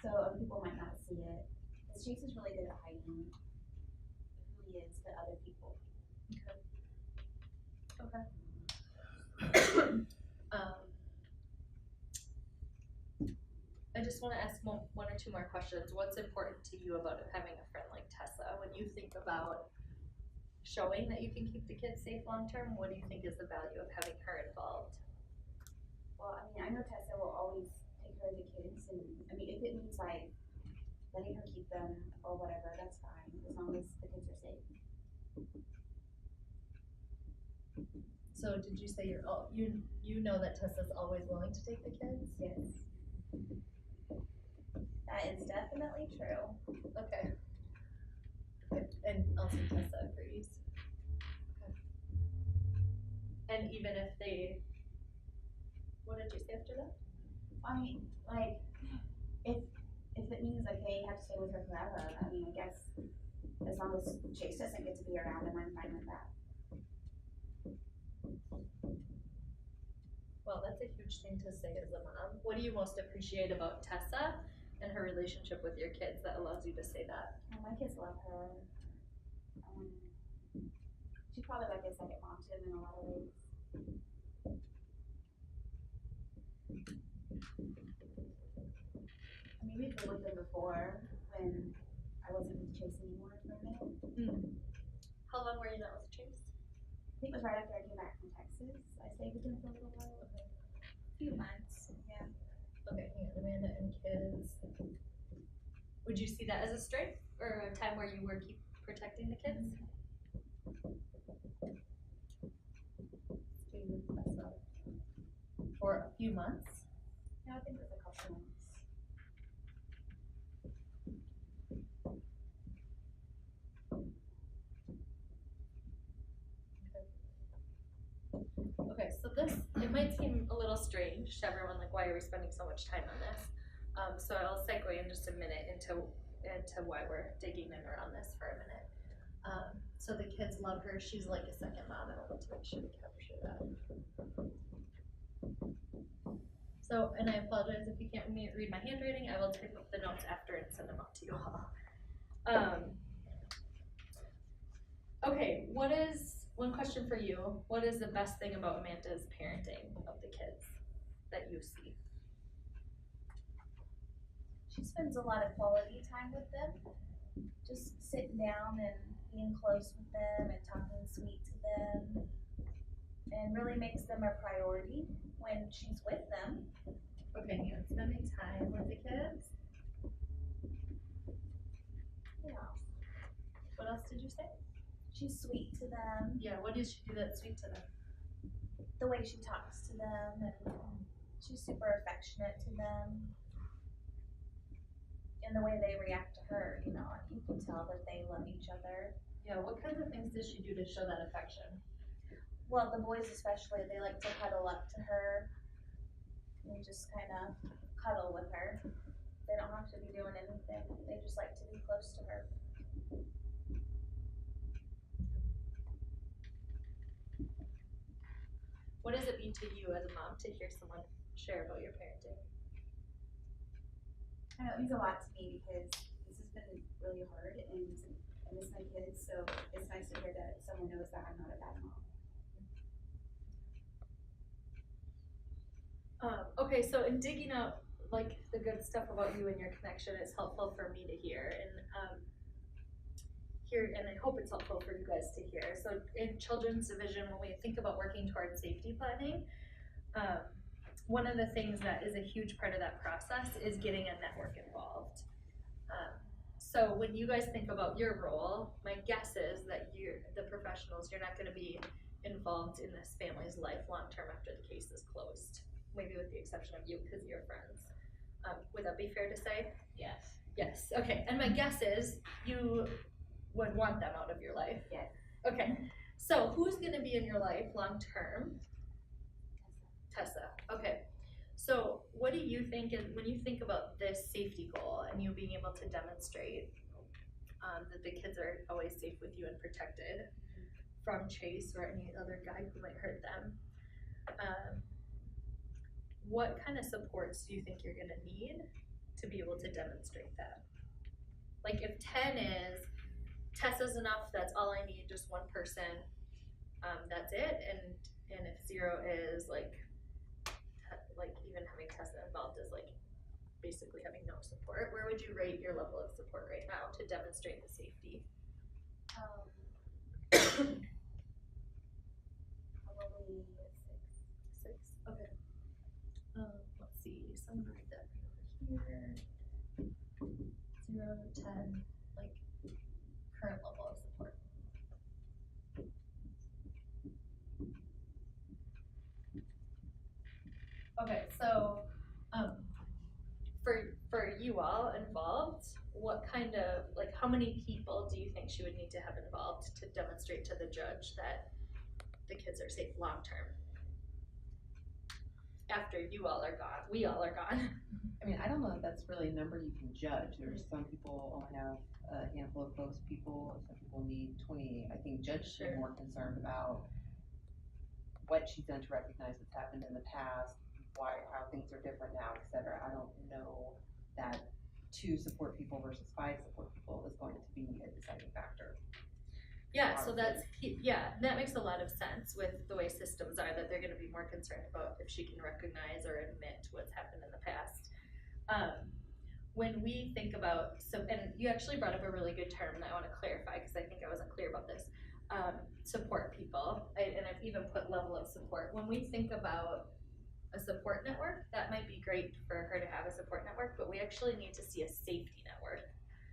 so other people might not see it. Because Chase is really good at hiding who he is to other people. Okay. I just want to ask one or two more questions. What's important to you about having a friend like Tessa? When you think about showing that you can keep the kids safe long term, what do you think is the value of having her involved? Well, I mean, I know Tessa will always take care of the kids, and I mean, if it means like letting her keep them or whatever, that's fine, as long as the kids are safe. So did you say you know that Tessa's always willing to take the kids? Yes. That is definitely true. Okay. And also Tessa agrees. Okay. And even if they, what did you say after that? I mean, like, if it means like they have to stay with her forever, I mean, I guess as long as Chase doesn't get to be around them, I'm fine with that. Well, that's a huge thing to say as a mom. What do you most appreciate about Tessa and her relationship with your kids that allows you to say that? Oh, my kids love her. She's probably like a second mom to them in a lot of ways. I mean, we've been with them before when I wasn't with Chase anymore for a minute. How long were you not with Chase? I think it was right after I came back from Texas. I stayed with him for a little while. A few months, yeah. Okay, hang on, Amanda and kids. Would you see that as a strength or a time where you were keep protecting the kids? Stay with Tessa for a few months. No, I think it was a couple months. Okay, so this, it might seem a little strange to everyone, like, why are we spending so much time on this? So I'll segue in just a minute into why we're digging in around this for a minute. So the kids love her, she's like a second mom, and I want to make sure to capture that. So, and I apologize if you can't read my handwriting, I will type up the notes after and send them out to you all. Okay, one question for you, what is the best thing about Amanda's parenting of the kids that you see? She spends a lot of quality time with them, just sitting down and being close with them and talking sweet to them, and really makes them a priority when she's with them. Okay, and spending time with the kids. Yeah. What else did you say? She's sweet to them, Yeah, what does she do that's sweet to them? the way she talks to them, and she's super affectionate to them. And the way they react to her, you know, you can tell that they love each other. Yeah, what kinds of things does she do to show that affection? Well, the boys especially, they like to cuddle up to her and just kind of cuddle with her. They don't have to be doing anything. They just like to be close to her. What does it mean to you as a mom to hear someone share about your parenting? I know it means a lot to me because this has been really hard and I miss my kids, so it's nice to hear that someone knows that I'm not a bad mom. Okay, so in digging out like the good stuff about you and your connection, it's helpful for me to hear, and and I hope it's helpful for you guys to hear. So in children's division, when we think about working towards safety planning, one of the things that is a huge part of that process is getting a network involved. So when you guys think about your role, my guess is that the professionals, you're not going to be involved in this family's life long term after the case is closed, maybe with the exception of you because you're friends. Would that be fair to say? Yes. Yes, okay, and my guess is you would want them out of your life. Yes. Okay, so who's gonna be in your life long term? Tessa, okay. So what do you think when you think about this safety goal and you being able to demonstrate that the kids are always safe with you and protected from Chase or any other guy who might hurt them, what kind of supports do you think you're gonna need to be able to demonstrate that? Like if 10 is, Tessa's enough, that's all I need, just one person, that's it, and if 0 is like even having Tessa involved is like basically having no support, where would you rate your level of support right now to demonstrate the safety? Probably 6. 6, okay. Let's see, so I'm gonna write that right over here. 0 to 10, like current level of support. Okay, so for you all involved, what kind of, like, how many people do you think she would need to have involved to demonstrate to the judge that the kids are safe long-term? After you all are gone, we all are gone. I mean, I don't know if that's really a number you can judge. There's some people only have a handful of close people, some people need 20. I think judge should be Sure. more concerned about what she's done to recognize what's happened in the past, how things are different now, et cetera. I don't know that 2 support people versus 5 support people is going to be a deciding factor. Yeah, so that's, that makes a lot of sense with the way systems are, that they're gonna be more concerned about if she can recognize or admit what's happened in the past. When we think about, and you actually brought up a really good term, and I wanna clarify, cause I think I wasn't clear about this. Support people, and I've even put level of support. When we think about a support network, that might be great for her to have a support network, but we actually need to see a safety network.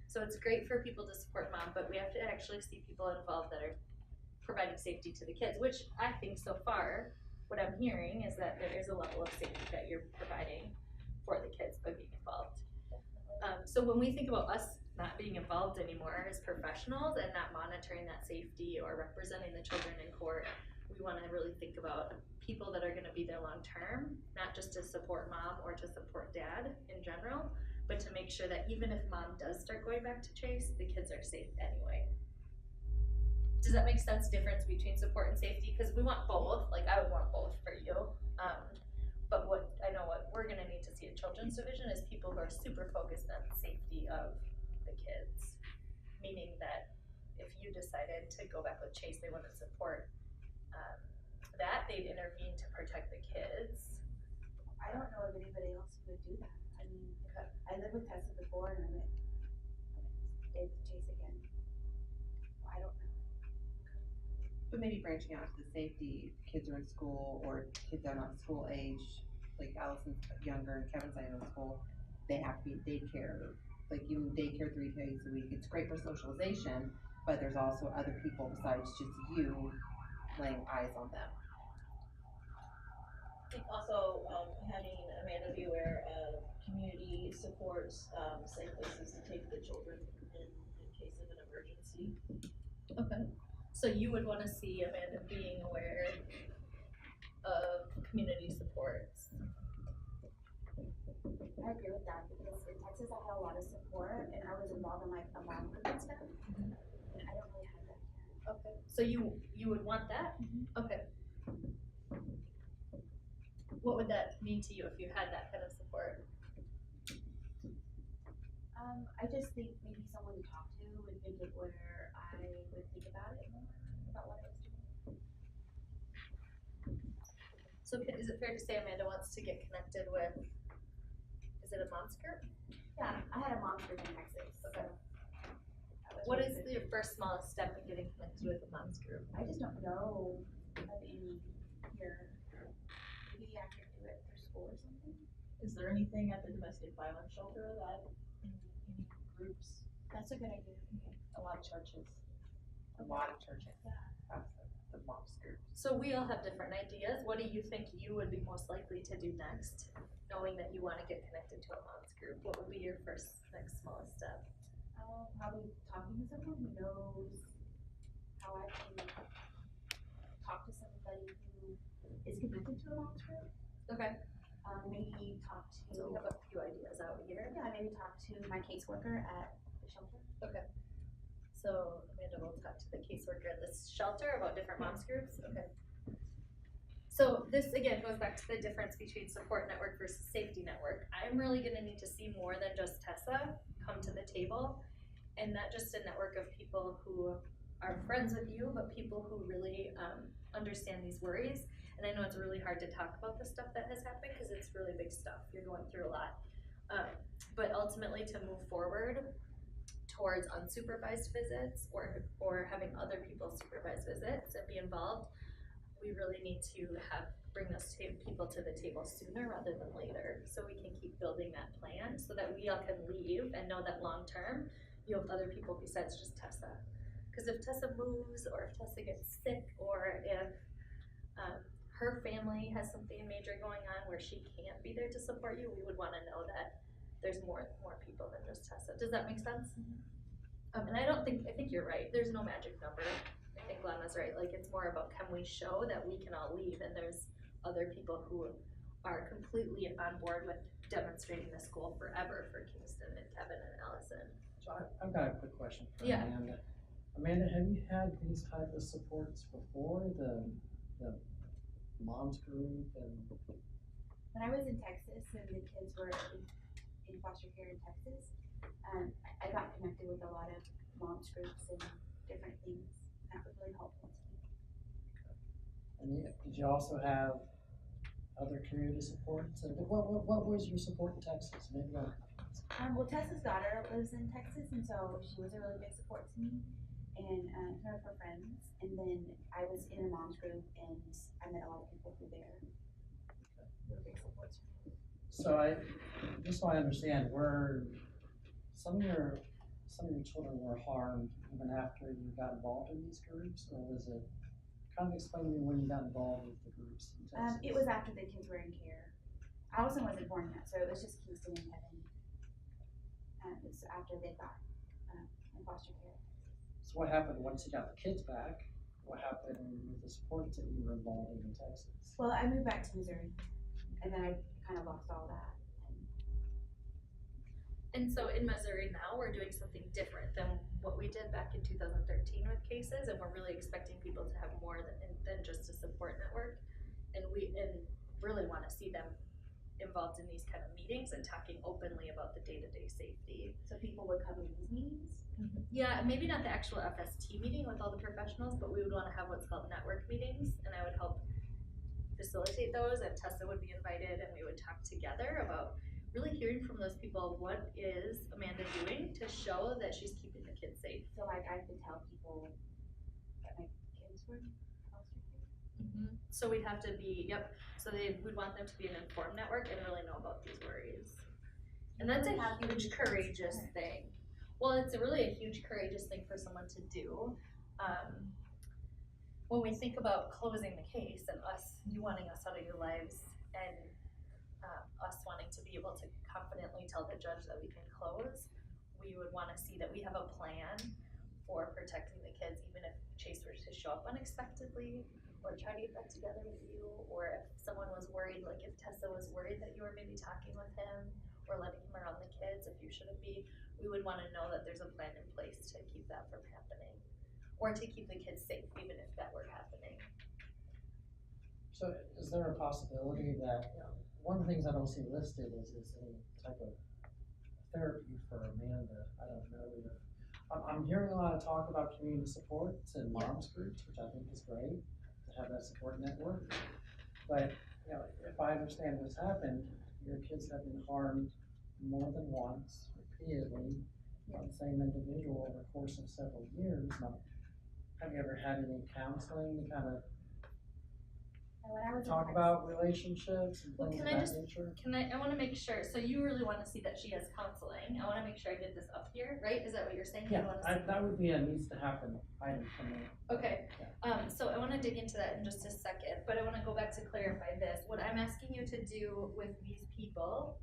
So it's great for people to support mom, but we have to actually see people involved that are providing safety to the kids, which I think so far, what I'm hearing is that there is a level of safety that you're providing for the kids by being involved. So when we think about us not being involved anymore as professionals and not monitoring that safety or representing the children in court, we wanna really think about people that are gonna be there long term, not just to support mom or to support dad in general, but to make sure that even if mom does start going back to Chase, the kids are safe anyway. Does that make sense, difference between support and safety? Because we want both, like I would want both for you. But what we're gonna need to see at Children's Division is people who are super focused on the safety of the kids. Meaning that if you decided to go back with Chase, they wouldn't support that, they'd intervene to protect the kids. I don't know of anybody else who would do that. I mean, I lived with Tessa before and I stayed with Chase again. I don't know. But maybe branching out to the safety, kids are in school or kids are not school age, like Allison's younger and Kevin's not even in school, they have to be in daycare, like even daycare 3 days a week. It's great for socialization, but there's also other people besides just you laying eyes on them. I think also, having Amanda be aware of community supports, safe places to take the children in case of an emergency. Okay. So you would wanna see Amanda being aware of community supports. I agree with that because in Texas I had a lot of support and I was involved in like a mom group and stuff. And I don't really have that here. Okay. So you would want that? Okay. What would that mean to you if you had that kind of support? I just think maybe someone to talk to would make it where I would think about it more, about what I was doing. So is it fair to say Amanda wants to get connected with, is it a mom's group? Yeah, I had a mom group in Texas. Okay. So What is your first smallest step in getting connected with a mom's group? I just don't know of any here. Maybe I could do it through school or something. Is there anything at the domestic violence shelter that, any groups? That's a good idea. A lot of churches. A lot of churches have the mom's group. So we all have different ideas. What do you think you would be most likely to do next, knowing that you want to get connected to a mom's group? What would be your first, next smallest step? Probably talking to someone who knows how I can talk to somebody who is connected to a mom's group. Okay. Maybe talk to. So we have a few ideas out here. Yeah, maybe talk to my caseworker at the shelter. Okay. So Amanda will talk to the caseworker at this shelter about different moms groups. Okay. So this again goes back to the difference between support network versus safety network. I'm really gonna need to see more than just Tessa come to the table, and not just a network of people who are friends with you, but people who really understand these worries. And I know it's really hard to talk about the stuff that has happened because it's really big stuff. You're going through a lot. But ultimately to move forward towards unsupervised visits or having other people supervise visits and be involved, we really need to bring those people to the table sooner rather than later, so we can keep building that plan so that we all can leave and know that long term you have other people besides just Tessa. Because if Tessa moves or if Tessa gets sick or if her family has something major going on where she can't be there to support you, we would want to know that there's more people than just Tessa. Does that make sense? And I think you're right. There's no magic number. I think Glenna's right. Like, it's more about, can we show that we can all leave, and there's other people who are completely on board with demonstrating the school forever for Kingston and Kevin and Allison. So I've got a quick question for Yeah. Amanda. Amanda, have you had these type of supports before, the moms group and? When I was in Texas and the kids were in foster care in Texas, I got connected with a lot of moms groups and different things. That was really helpful to me. And did you also have other community supports? And what was your support in Texas? Maybe Well, Tessa's daughter lives in Texas, and so she was a really big support to me and her friends. And then I was in a mom's group, and I met a lot of people through there. They were big supports for me. so just so I understand, were some of your children were harmed even after you got involved in these groups, or was it kind of explain to me when you got involved with the groups in Texas? It was after the kids were in care. Allison wasn't born yet, so it was just Kingston and Kevin. It's after they got in foster care. So what happened once you got the kids back? What happened with the supports that you were involved in Texas? Well, I moved back to Missouri, and then I kind of lost all that. And so in Missouri now, we're doing something different than what we did back in 2013 with cases, and we're really expecting people to have more than just a support network. And we really want to see them involved in these kind of meetings and talking openly about the day-to-day safety. So people would come to these meetings. Yeah, maybe not the actual FST meeting with all the professionals, but we would want to have what's called network meetings, and I would help facilitate those, and Tessa would be invited, and we would talk together about really hearing from those people, what is Amanda doing to show that she's keeping the kids safe? So like I could tell people that my kids were in foster care. So we'd have to be, so we'd want them to be an informed network and really know about these worries. And that's a huge courageous thing. Well, it's really a huge courageous thing for someone to do. When we think about closing the case and you wanting us out of your lives, and us wanting to be able to confidently tell the judge that we can close, we would want to see that we have a plan for protecting the kids, even if Chase were to show up unexpectedly or try to get back together with you, or if someone was worried, like if Tessa was worried that you were maybe talking with him or letting him around the kids if you shouldn't be, we would want to know that there's a plan in place to keep that from happening, or to keep the kids safe even if that were happening. So is there a possibility that, one of the things I don't see listed is any type of therapy for Amanda? I don't know if, I'm hearing a lot of talk about community supports and moms groups, which I think is great to have that support network. But, if I understand what's happened, your kids have been harmed more than once, repeatedly, by the same individual over the course of several years. Now, have you ever had any counseling to kind of And when I was in talk Texas- about relationships and Well, things can of I that just- nature? I want to make sure, so you really want to see that she has counseling. I want to make sure I get this up here, right? Is that what you're saying? You Yeah, wanna see- that would be a needs to happen item for me. Okay, so I want to dig into that in just a second, but I want to go back to clarify this. What I'm asking you to do with these people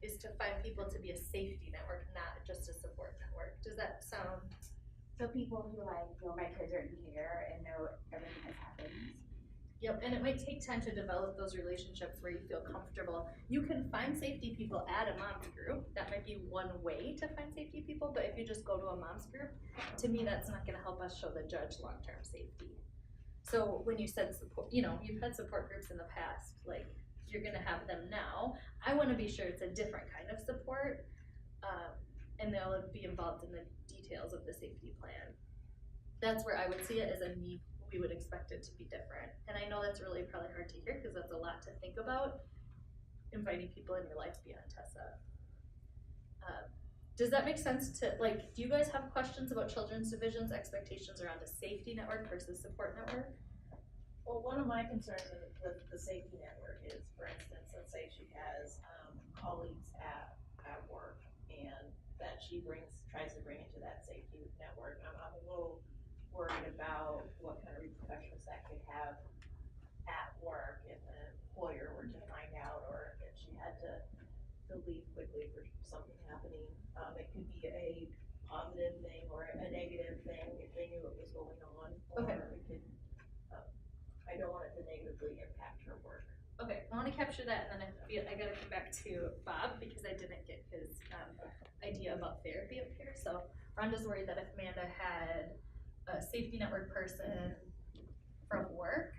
is to find people to be a safety network, not just a support network. Does that sound? So people who my kids are in care and know everything that's happened. Yep, and it might take time to develop those relationships where you feel comfortable. You can find safety people at a mom's group. That might be one way to find safety people, but if you just go to a mom's group, to me, that's not gonna help us show the judge long-term safety. So when you said support, you've had support groups in the past, like you're gonna have them now. I wanna be sure it's a different kind of support, and they'll be involved in the details of the safety plan. That's where I would see it as a need. We would expect it to be different. And I know that's really probably hard to hear because that's a lot to think about, inviting people in your life beyond Tessa. Does that make sense do you guys have questions about children's division's expectations around a safety network versus support network? Well, one of my concerns with the safety network is, for instance, let's say she has colleagues at work, and that she tries to bring into that safety network. I'm a little worried about what kind of repercussions that could have at work if an employer were to find out, or if she had to to leave quickly for something happening. It could be a positive thing or a negative thing if they knew what was going on, or Okay. it could, I don't want it to negatively impact her work. Okay, I wanna capture that, and then I gotta come back to Bob, because I didn't get his, idea about therapy up here, so Rhonda's worried that if Amanda had a safety network person from work.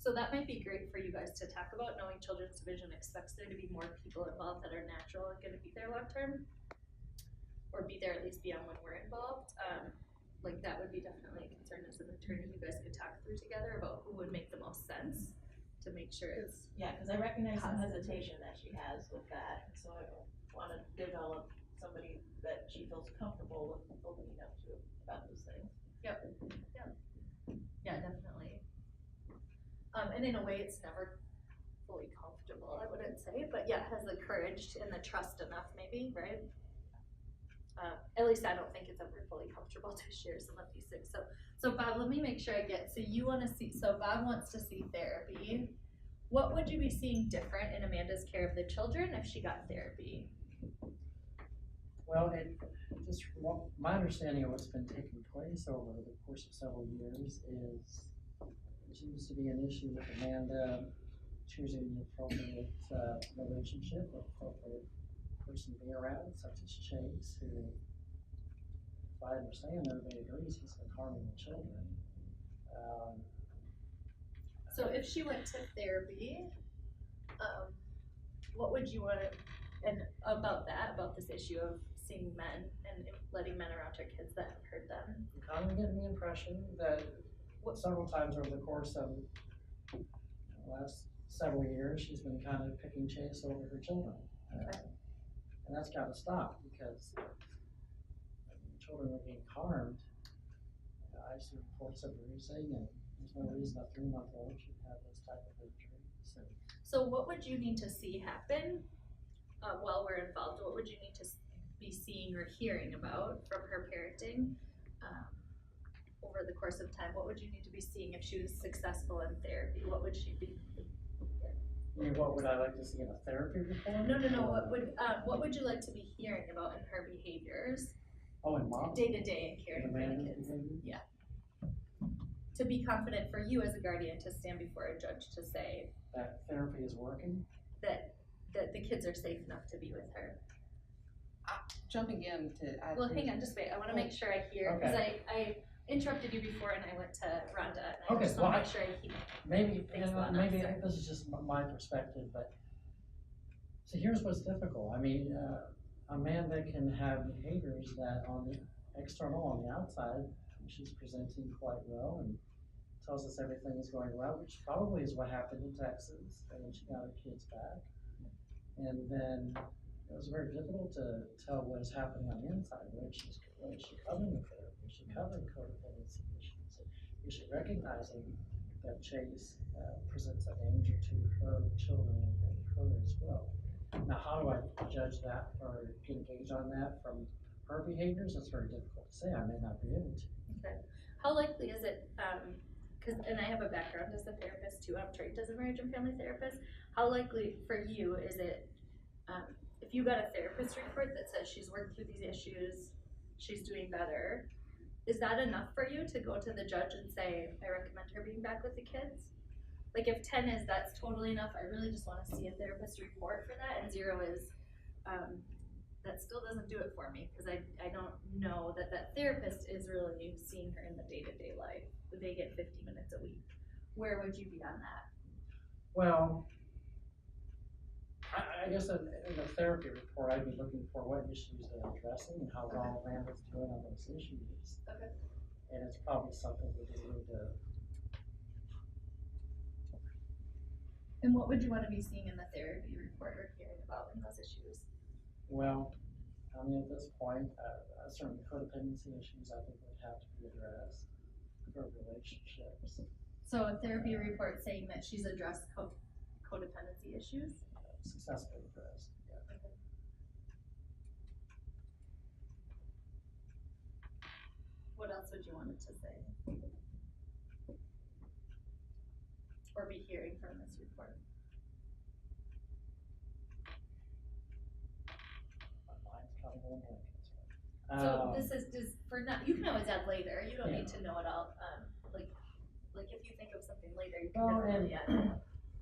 So that might be great for you guys to talk about, knowing Children's Division expects there to be more people involved that are natural and gonna be there long term. Or be there at least beyond when we're involved, like that would be definitely a concern as an attorney, you guys could talk through together about who would make the most sense to make sure it's. Yeah, cause I recognize some hesitation that she has with that, and so I wanna develop somebody that she feels comfortable with opening up to about those things. Yeah, definitely. And in a way, it's never fully comfortable, I wouldn't say, but yeah, has the courage and the trust enough maybe, right? At least I don't think it's ever fully comfortable to share some of these things. So Bob, let me make sure I get, so Bob wants to see therapy. What would you be seeing different in Amanda's care of the children if she got therapy? Well, just from my understanding of what's been taking place over the course of several years is there seems to be an issue with Amanda choosing the appropriate relationship, the appropriate person to be around, such as Chase, who, if I understand, everybody agrees he's been harming the children. So if she went to therapy, what would you want to, and about this issue of seeing men and letting men around her kids that have hurt them? I'm kind of getting the impression that several times over the course of the last several years, she's been kind of picking Chase over her children. And that's got to stop, because children are being harmed. I see reports of bruising, and there's no reason a 3-month-old should have this type of injury. So what would you need to see happen while we're involved? What would you need to be seeing or hearing about from her parenting over the course of time? What would you need to be seeing if she was successful in therapy? What would she be? I mean, what would I like to see in a therapy report? No. What would you like to be hearing about in her behaviors? Oh, and mom? Day to day and caring for the kids. Yeah. To be confident for you as a guardian to stand before a judge to say that therapy is working? That the kids are safe enough to be with her. Jumping in to add. Well, hang on, just wait. I want to make sure I hear, because I interrupted you before and I went to Rhonda, and I just want to make sure I hear. Maybe this is just my perspective, but so here's what's difficult. I mean, Amanda can have behaviors that on the external, on the outside, she's presenting quite well and tells us everything is going well, which probably is what happened in Texas, and then she got her kids back. And then it was very difficult to tell what is happening on the inside. What is she covering the therapy? Is she covering codependency issues? Is she recognizing that Chase presents a danger to her children and her as well? Now, how do I judge that or engage on that from her behaviors? It's very difficult to say. I may not be able to. Okay. How likely is it, and I have a background as a therapist too, I'm trained as a marriage and family therapist. How likely for you is it, if you got a therapist report that says she's worked through these issues, she's doing better, is that enough for you to go to the judge and say, I recommend her being back with the kids? Like if 10 is, that's totally enough, I really just want to see a therapist report for that, and 0 is, that still doesn't do it for me, because I don't know that therapist is really seeing her in the day-to-day life. They get 50 minutes a week. Where would you be on that? Well, I guess in the therapy report, I'd be looking for what issues they're addressing and how well Amanda's doing on those issues. Okay. And it's probably something we just need to. And what would you want to be seeing in the therapy report or hearing about in those issues? Well, I mean, at this point, certain codependency issues I think would have to be addressed for relationships. So a therapy report saying that she's addressed codependency issues? Successfully addressed, yeah. Okay. What else would you want it to say? or be hearing from this report? My mind's kind of going blank. So this is just for not, you can always add later, you don't Yeah. need to know it all, like if you think of something later, you can Well, definitely add it.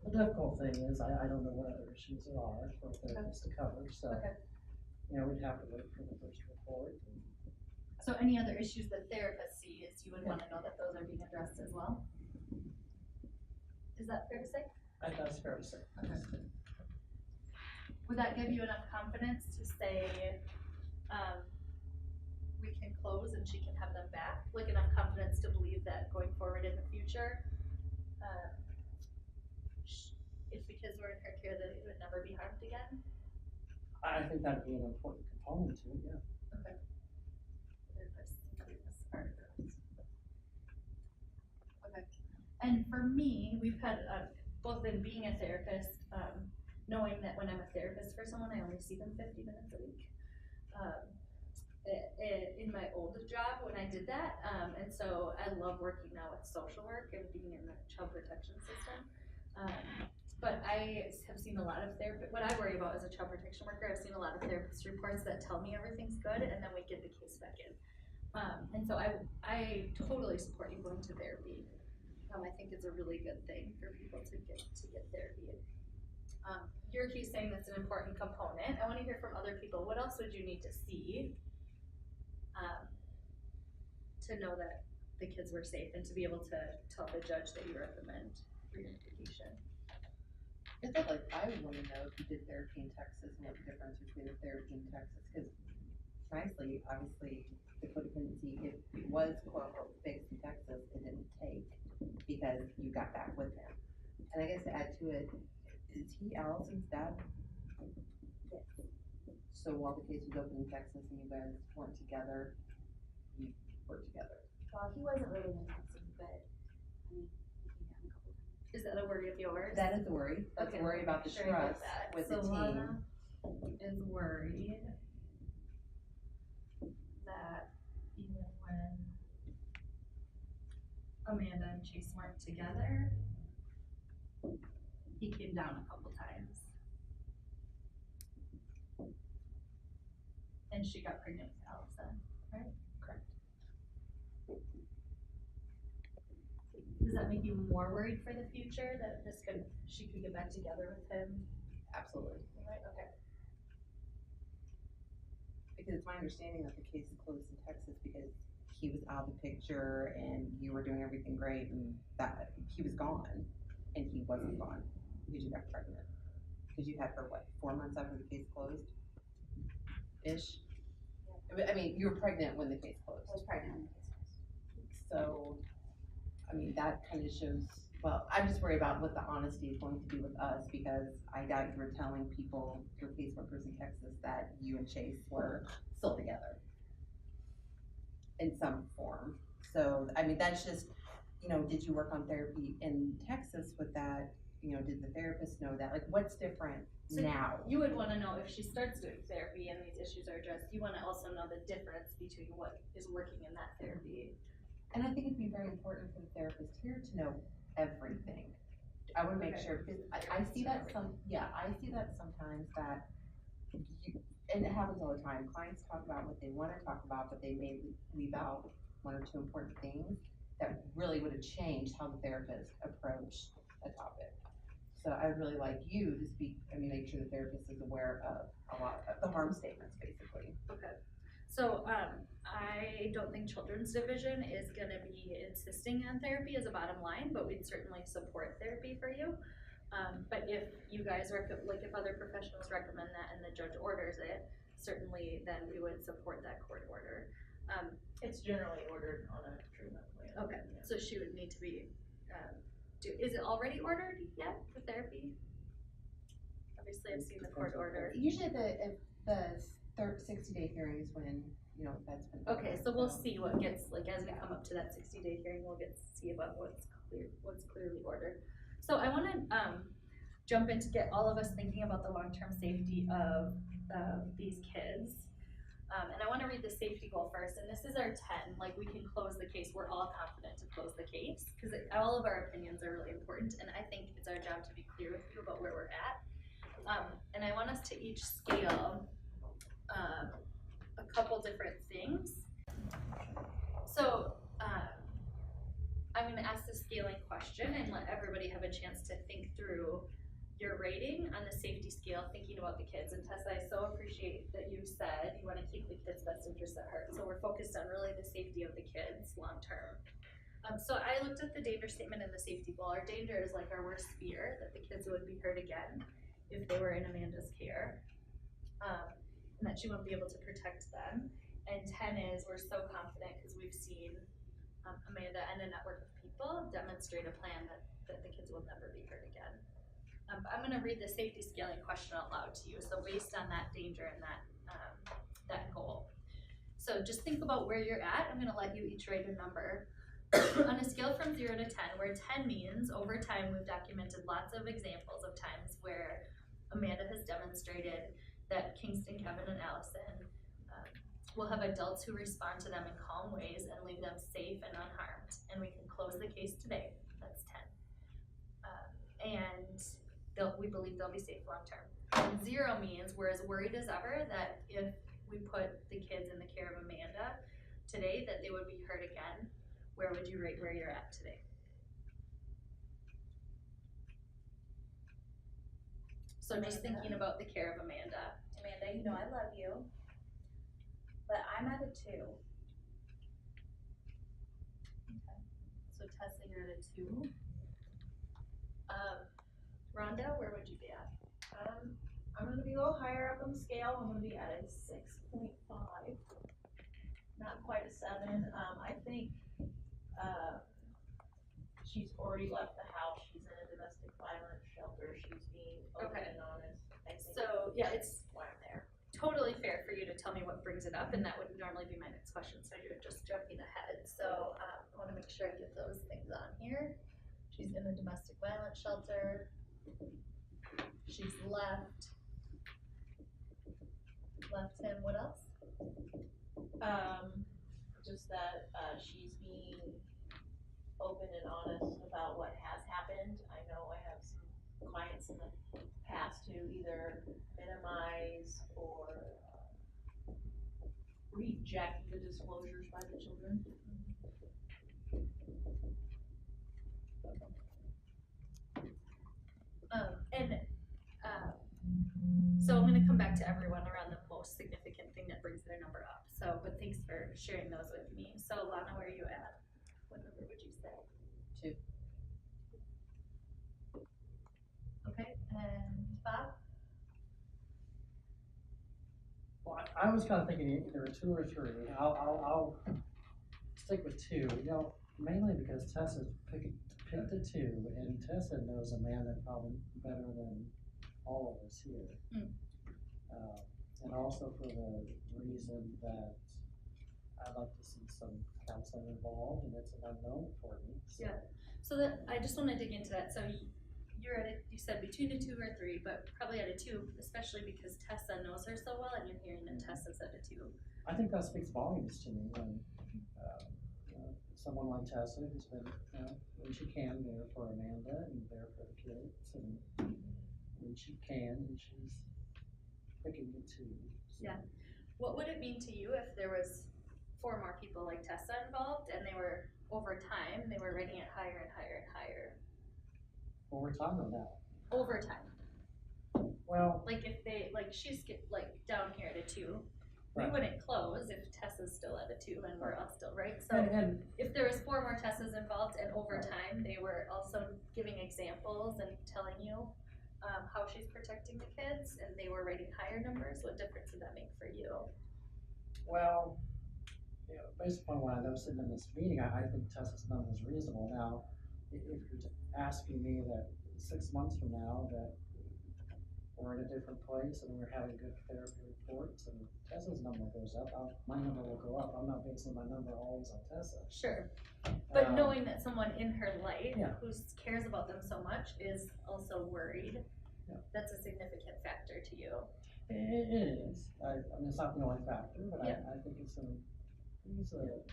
the difficult thing is, I don't know what other issues there are for therapists to cover, so. Okay. You know, we'd have to wait for the first report. So any other issues that therapists see is you would wanna know that those are being addressed as well? Is that fair to say? That's fair to say. Would that give you enough confidence to say, we can close and she can have them back? Like enough confidence to believe that going forward in the future, if the kids were in her care, that it would never be harmed again? I think that'd be an important component to it, yeah. Okay. And for me, we've had, both in being a therapist, knowing that when I'm a therapist for someone, I only see them 50 minutes a week. In my old job when I did that, and so I love working now with social work and being in the child protection system. But I have seen a lot of what I worry about as a child protection worker, I've seen a lot of therapist reports that tell me everything's good and then we get the case back in. And so I totally support you going to therapy. I think it's a really good thing for people to get therapy. You're saying that's an important component. I wanna hear from other people. What else would you need to see to know that the kids were safe and to be able to tell the judge that you recommend reunification? I feel like I would wanna know if you did therapy in Texas and what the difference between the therapy in Texas, cause nicely, obviously, the codependency, if it was quote unquote fixed in Texas, it didn't take because you got back with him. And I guess to add to it, is he Allison's dad? Yes. So while the case was open in Texas and you guys weren't together, you were together? Well, he wasn't really in Texas, but, I mean, we came down a couple times. Is that a worry of yours? That is a worry, that's a worry about the Sure, I get trust that. with the So team. Lana is worried that even when Amanda and Chase weren't together, he came down a couple times. And she got pregnant with Allison, right? Correct. Does that make you more worried for the future that she could get back together with him? Absolutely. Right, okay. Because it's my understanding that the case is closed in Texas because he was out of the picture and you were doing everything great and that he was gone and he wasn't gone because you got pregnant. Because you had her, what, 4 months after the case closed? Ish? I mean, you were pregnant when the case closed. I was pregnant when the case was. So, I mean, that kind of shows, well, I'm just worried about what the honesty is going to do with us because I doubt you were telling people, your caseworkers in Texas, that you and Chase were still together in some form. So, I mean, that's just, you know, did you work on therapy in Texas with that? You know, did the therapist know that? Like, what's different So now? you would wanna know if she starts doing therapy and these issues are addressed, you wanna also know the difference between what is working in that therapy. And I think it'd be very important for the therapist here to know everything. I wanna make sure, because I see that I see that sometimes that you, and it happens all the time, clients talk about what they wanna talk about, but they may leave out one or two important things that really would have changed how the therapist approached a topic. So I would really like you to speak, make sure the therapist is aware of a lot of the harm statements, basically. Okay. So, I don't think Children's Division is gonna be insisting on therapy as a bottom line, but we'd certainly support therapy for you. But if you guys if other professionals recommend that and the judge orders it, certainly then we would support that court order. It's generally ordered on a treatment plan. Okay, so she would need to be, is it already ordered yet for therapy? Obviously, I've seen the court order. Usually the 60-day hearings when, you know, that's been. Okay, so we'll see what gets, as we come up to that 60-day hearing, we'll see about what's clearly ordered. So I wanna, jump in to get all of us thinking about the long-term safety of these kids. And I wanna read the safety goal first, and this is our 10, like we can close the case, we're all confident to close the case, cause all of our opinions are really important, and I think it's our job to be clear with you about where we're at. And I want us to each scale, a couple different things. So, I'm gonna ask the scaling question and let everybody have a chance to think through your rating on the safety scale, thinking about the kids. And Tessa, I so appreciate that you said you wanna keep the kids' best interests at heart. So we're focused on really the safety of the kids long-term. So I looked at the danger statement and the safety goal. Our danger is like our worst fear, that the kids would be hurt again if they were in Amanda's care. And that she wouldn't be able to protect them. And 10 is we're so confident because we've seen Amanda and a network of people demonstrate a plan that the kids will never be hurt again. But I'm gonna read the safety scaling question out loud to you. So based on that danger and that goal. So just think about where you're at. I'm gonna let you each write a number. On a scale from 0 to 10, where 10 means over time we've documented lots of examples of times where Amanda has demonstrated that Kingston, Kevin, and Allison will have adults who respond to them in calm ways and leave them safe and unharmed. And we can close the case today. That's 10. And we believe they'll be safe long term. And 0 means we're as worried as ever that if we put the kids in the care of Amanda today, that they would be hurt again. Where would you rate where you're at today? So just thinking about the care of Amanda. Amanda, you know I love you, but I'm at a 2. Okay. So Tessa, you're at a 2. Rhonda, where would you be at? I'm gonna be a little higher up on the scale. I'm gonna be at a 6.5, not quite a 7. I think she's already left the house. She's in a domestic violence shelter. She's being open Okay. and honest. I think So yeah, it's why I'm there. totally fair for you to tell me what brings it up, and that would normally be my next question, so you're just jumping ahead. So I want to make sure I get those things on here. She's in a domestic violence shelter. She's left him. What else? Just that she's being open and honest about what has happened. I know I have some clients in the past who either minimize or reject the disclosures by the children. So I'm gonna come back to everyone around the most significant thing that brings their number up. So, but thanks for sharing those with me. So Lana, where are you at? What number would you say? 2. Okay, and Bob? Well, I was kind of thinking either a 2 or 3. I'll stick with 2. You know, mainly because Tessa picked a 2, and Tessa knows Amanda probably better than all of us here. And also for the reason that I'd like to see some counseling involved, and it's an unknown for me. So. Yeah. So that I just want to dig into that. So you're at you said between a 2 or 3, but probably at a 2, especially because Tessa knows her so well, and you're hearing that Tessa's at a 2. I think that speaks volumes to me when someone like Tessa who's been, when she can, there for Amanda and there for the kids, and when she can, and she's picking the 2. So. Yeah. What would it mean to you if there was 4 more people like Tessa involved, and they were over time, they were rating it higher and higher and higher? Over time or now? Over time. Well, Like if they, like she's like down here at a 2, right. We wouldn't close if Tessa's still at a 2 and we're all still right. So and if there was 4 more Tessas involved and over time they were also giving examples and telling you how she's protecting the kids and they were rating higher numbers, what difference would that make for you? well, based upon what I know sitting in this meeting, I think Tessa's number is reasonable. Now, if you're asking me that 6 months from now that we're in a different place and we're having good therapy reports and Tessa's number goes up, my number will go up. I'm not basing my number always on Tessa. Sure. But knowing that someone in her life Yeah. who cares about them so much is also worried, Yeah. that's a significant factor to you. It is. I mean, it's not the only factor, but Yeah. I think it's a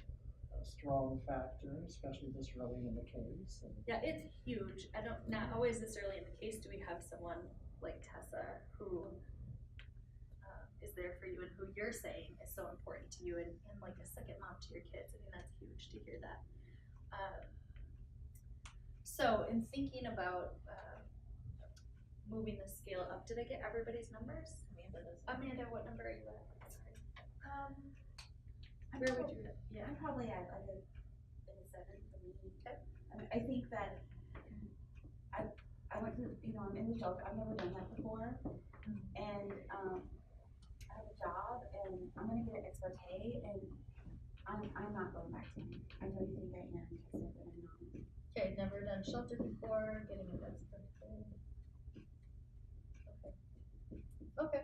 strong factor, especially this early in the case. And Yeah, it's huge. Not always this early in the case do we have someone like Tessa who is there for you and who you're saying is so important to you and like a second mom to your kids. I mean, that's huge to hear that. So in thinking about moving the scale up, did I get everybody's numbers? Amanda, what number are you at? Sorry. Where would you? Yeah. I'm probably at like a 7 for me. Okay. I think that I went through, I'm in the shelter. I've never done that before, and I have a job, and I'm gonna get an ex parte, and I'm not going back to him. I know you think I am, Tessa, but I'm not. Okay, never done shelter before, getting a best friend. Okay.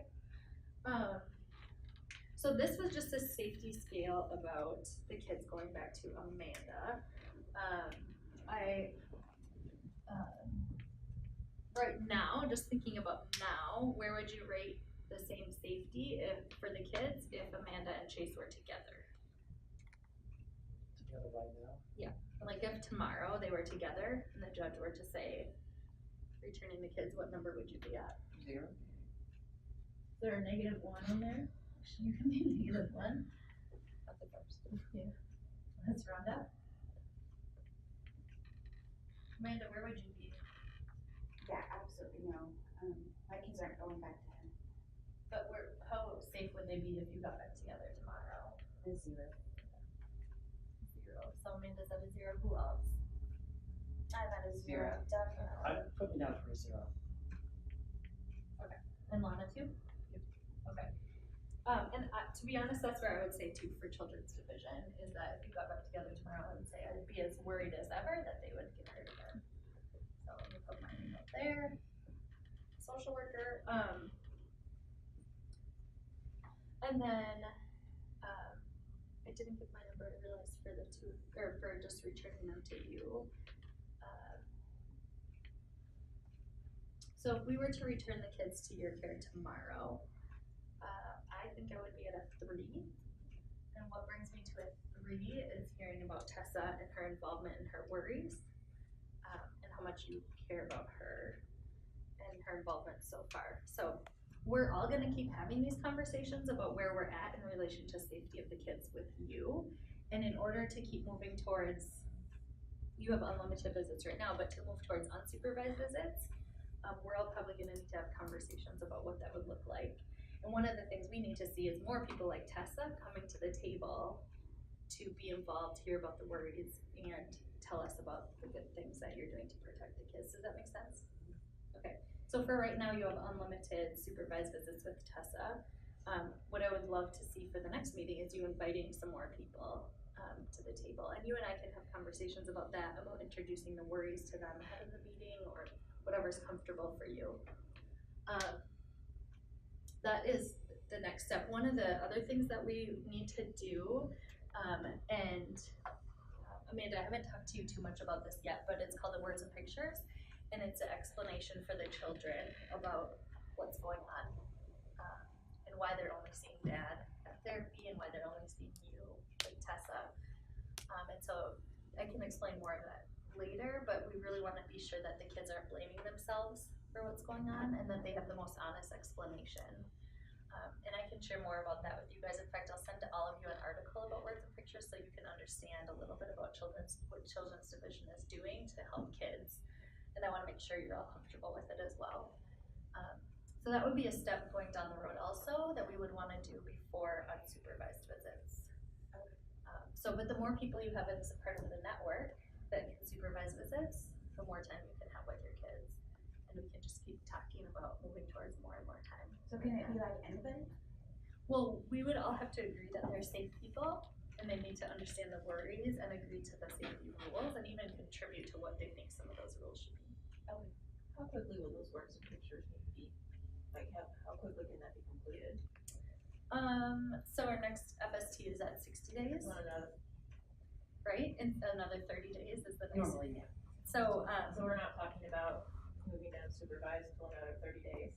So this was just a safety scale about the kids going back to Amanda. Right now, just thinking about now, where would you rate the same safety for the kids if Amanda and Chase were together? together right now. Like if tomorrow they were together and the judge were to say, returning the kids, what number would you be at? 0. Is there a -1 in there? You can be -1. Not the first. Yeah. Let's round up. Amanda, where would you be? Yeah, absolutely no. My kids aren't going back to him. But how safe would they be if you got back together tomorrow? 0. 0. So Amanda's at a 0. Who else? I'm at a 0, definitely. I'd put me down for a 0. And Lana too? Yep. Okay. And to be honest, that's where I would say too for children's division is that if you got back together tomorrow, I would say I'd be as worried as ever that they would get hurt again. So let me put my name up there. Social worker. And then I didn't give my number. I realized for the two or for just returning them to you. So if we were to return the kids to your care tomorrow, I think I would be at a 3. And what brings me to a 3 is hearing about Tessa and her involvement and her worries, and how much you care about her and her involvement so far. So we're all gonna keep having these conversations about where we're at in relation to safety of the kids with you. And in order to keep moving towards, you have unlimited visits right now, but to move towards unsupervised visits, we're all probably gonna need to have conversations about what that would look like. And one of the things we need to see is more people like Tessa coming to the table to be involved, hear about the worries, and tell us about the good things that you're doing to protect the kids. Does that make sense? Okay, so for right now, you have unlimited supervised visits with Tessa. What I would love to see for the next meeting is you inviting some more people to the table. And you and I can have conversations about that, about introducing the worries to them ahead of the meeting or whatever's comfortable for you. That is the next step. One of the other things that we need to do, and Amanda, I haven't talked to you too much about this yet, but it's called the Words and Pictures, and it's an explanation for the children about what's going on, and why they're only seeing Dad at therapy and why they're only seeing you, like Tessa. And so I can explain more of that later, but we really want to be sure that the kids aren't blaming themselves for what's going on and that they have the most honest explanation. And I can share more about that with you guys. In fact, I'll send to all of you an article about Words and Pictures so you can understand a little bit about what Children's Division is doing to help kids. And I want to make sure you're all comfortable with it as well. So that would be a step going down the road also that we would want to do before unsupervised visits. But the more people you have as a part of the network that can supervise visits, the more time you can have with your kids. And we can just keep talking about moving towards more and more time. So can it be like anybody? Well, we would all have to agree that they're safe people and they need to understand the worries and agree to the safety rules and even contribute to what they think some of those rules should be. How quickly will those words and pictures need to be? Like how quickly can that be completed? So our next FST is at 60 days. Right? And another 30 days is the next. Normally, yeah. So So we're not talking about moving down supervised until another 30 days?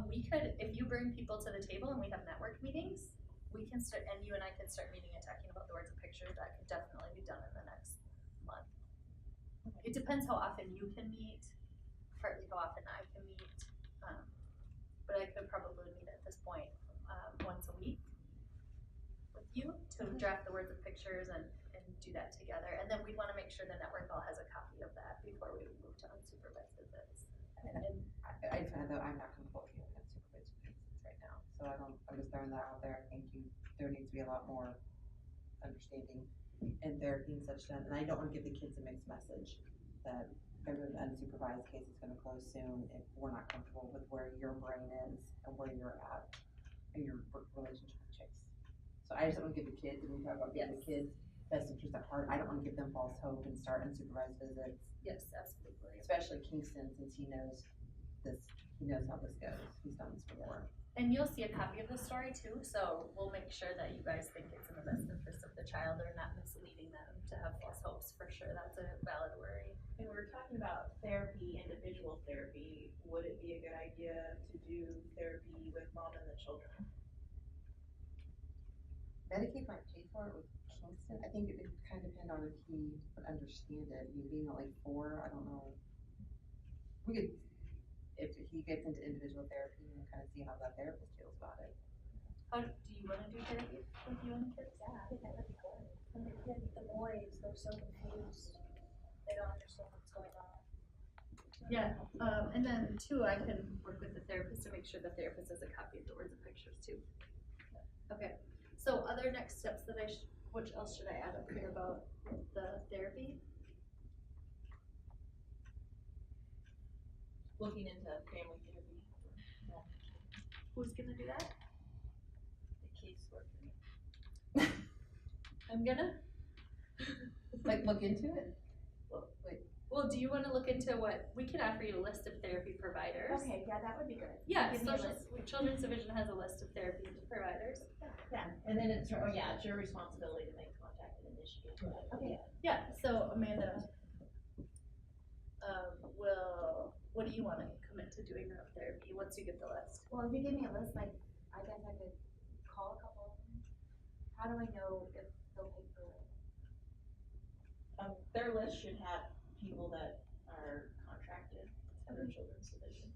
We could, if you bring people to the table and we have network meetings, we can start, and you and I can start meeting and talking about the words and pictures. That could definitely be done in the next month. It depends how often you can meet, partly how often I can meet. But I could probably meet at this point once a week with you to draft the words and pictures and do that together. And then we want to make sure the network all has a copy of that before we move to unsupervised visits. And I find though I'm not comfortable with unsupervised visits right now, so I'm just throwing that out there. I think there needs to be a lot more understanding and therapy and such done. And I don't want to give the kids a mixed message that every unsupervised case is going to close soon if we're not comfortable with where your brain is and where you're at in your relationship with Chase. So I just don't want to give the kids, and we talk about giving the kids best interest at heart. I don't want to give them false hope and start unsupervised visits. Yes, absolutely. Especially Kingston, since he knows how this goes. He's done this before. And you'll see a copy of the story too, so we'll make sure that you guys think it's in the best interest of the child or not misleading them to have false hopes for sure. That's a valid worry. And we're talking about therapy, individual therapy. Would it be a good idea to do therapy with mom and the children? Medicaid might pay for it with Kingston. I think it would kind of depend on if he would understand it. You being at like 4, I don't know. We could, if he gets into individual therapy and kind of see how that therapist feels about it. How do you want to do therapy with you and the kids? Yeah, I think that would be good. And the kids, the boys, they're so confused. They don't understand what's going on. Yeah, and then too, I can work with the therapist to make sure the therapist has a copy of the words and pictures too. Okay, so other next steps that which else should I add up here about the therapy? Looking into family therapy. Who's gonna do that? The caseworker. I'm gonna? Like look into it? Well, do you wanna look into what, we can offer you a list of therapy providers. Okay, yeah, that would be good. Yeah, Give me a Children's Division has a list of therapy providers. Yeah, and then it's your responsibility to make contact and initiate. Okay. Yeah, so Amanda, what do you wanna commit to doing of therapy once you get the list? Well, if you give me a list, like, I guess I could call a couple of them. How do I know if they'll pay for it? Their list should have people that are contracted for the children's division.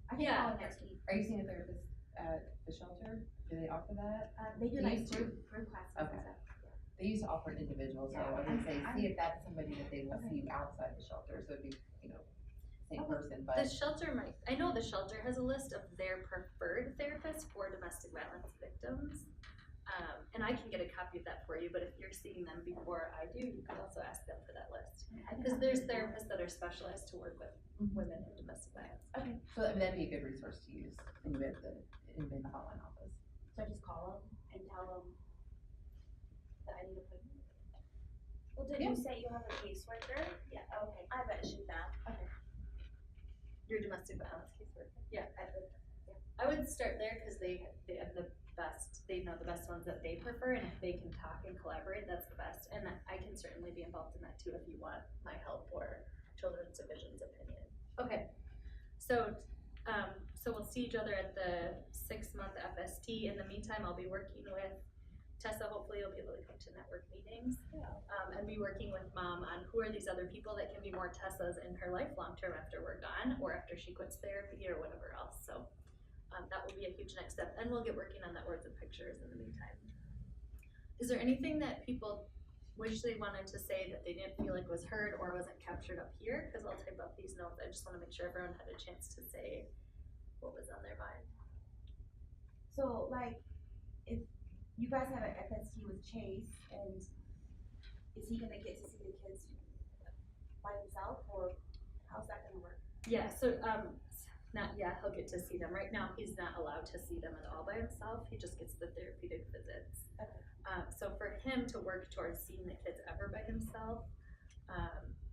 I can Yeah. call next week. Are you seeing a therapist at the shelter? Do they offer that? They do They like used to. group classes Okay. and stuff. They used to offer an individual, so I would say see if that's somebody that they will see outside the shelter, so it'd be, same person, The but shelter I know the shelter has a list of their preferred therapists for domestic violence victims. And I can get a copy of that for you, but if you're seeing them before I do, you can also ask them for that list. Because there's therapists that are specialized to work with women in domestic violence. okay. So that'd be a good resource to use in the hotline office. So I just call them and tell them that I need a appointment. Well, did you say you have a caseworker? Yeah, okay. I bet she's not. Your domestic violence caseworker. Yeah, I would start there because they have the best, they know the best ones that they prefer, and if they can talk and collaborate, that's the best. And I can certainly be involved in that too if you want my help or Children's Division's opinion. Okay, so we'll see each other at the 6-month FST. In the meantime, I'll be working with Tessa. Hopefully you'll be able to come to network meetings. And be working with Mom on who are these other people that can be more Tessas in her life long term after we're gone or after she quits therapy or whatever else. So that will be a huge next step, and we'll get working on that words and pictures in the meantime. Is there anything that people wish they wanted to say that they didn't feel like was heard or wasn't captured up here? Because I'll type up these notes. I just want to make sure everyone had a chance to say what was on their mind. So, like, if you guys have an FST with Chase, and is he gonna get to see the kids by himself, or how's that gonna work? Yeah, so he'll get to see them. Right now, he's not allowed to see them at all by himself. He just gets the therapeutic visits. Okay. So for him to work towards seeing the kids ever by himself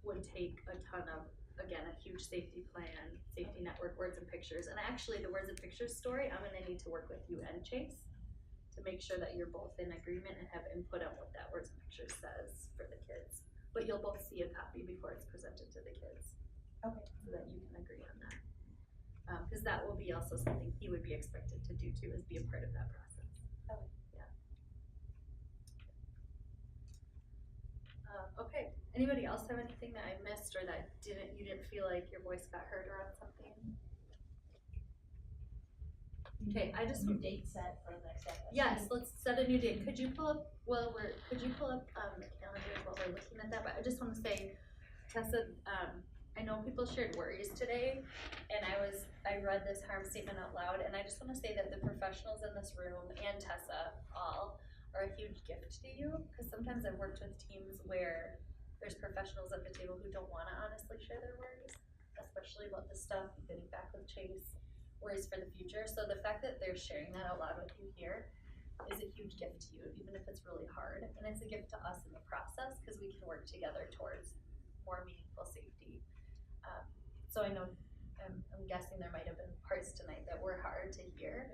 would take a ton of, again, a huge safety plan, safety network, words and pictures. And actually, the words and pictures story, I'm gonna need to work with you and Chase to make sure that you're both in agreement and have input on what that words and pictures says for the kids. but you'll both see a copy before it's presented to the kids. Okay. So that you can agree on that. Cause that will be also something he would be expected to do too, is be a part of that process. Okay. Yeah. Okay, anybody else have anything that I missed or that you didn't feel like your voice got heard around something? Okay, I just. New date set for the next FST. Yes, let's set a new date. Could you pull up, the calendar while we're looking at that, but I just wanna say, Tessa, I know people shared worries today, and I read this harm statement out loud, and I just wanna say that the professionals in this room and Tessa all are a huge gift to you, cause sometimes I've worked with teams where there's professionals at the table who don't wanna honestly share their worries, especially about this stuff, getting back with Chase, worries for the future. So the fact that they're sharing that out loud with you here is a huge gift to you, even if it's really hard. And it's a gift to us in the process because we can work together towards more meaningful safety. So I know, I'm guessing there might have been parts tonight that were hard to hear.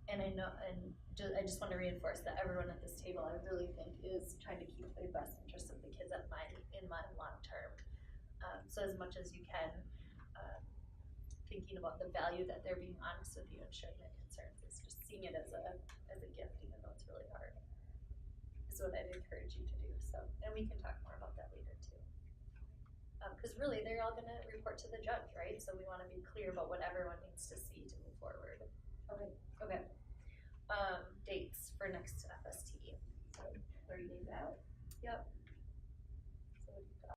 And I know, I just want to reinforce that everyone at this table, I really think, is trying to keep the best interest of the kids in mind long term. So as much as you can, thinking about the value that they're being honest with you and sharing their concerns is just seeing it as a gift, even though it's really hard, is what I'd encourage you to do. So, and we can talk more about that later too. Because really, they're all gonna report to the judge, right? So we want to be clear about what everyone needs to see to move forward. Okay. Okay. Dates for next FST. 30 days out. Yep.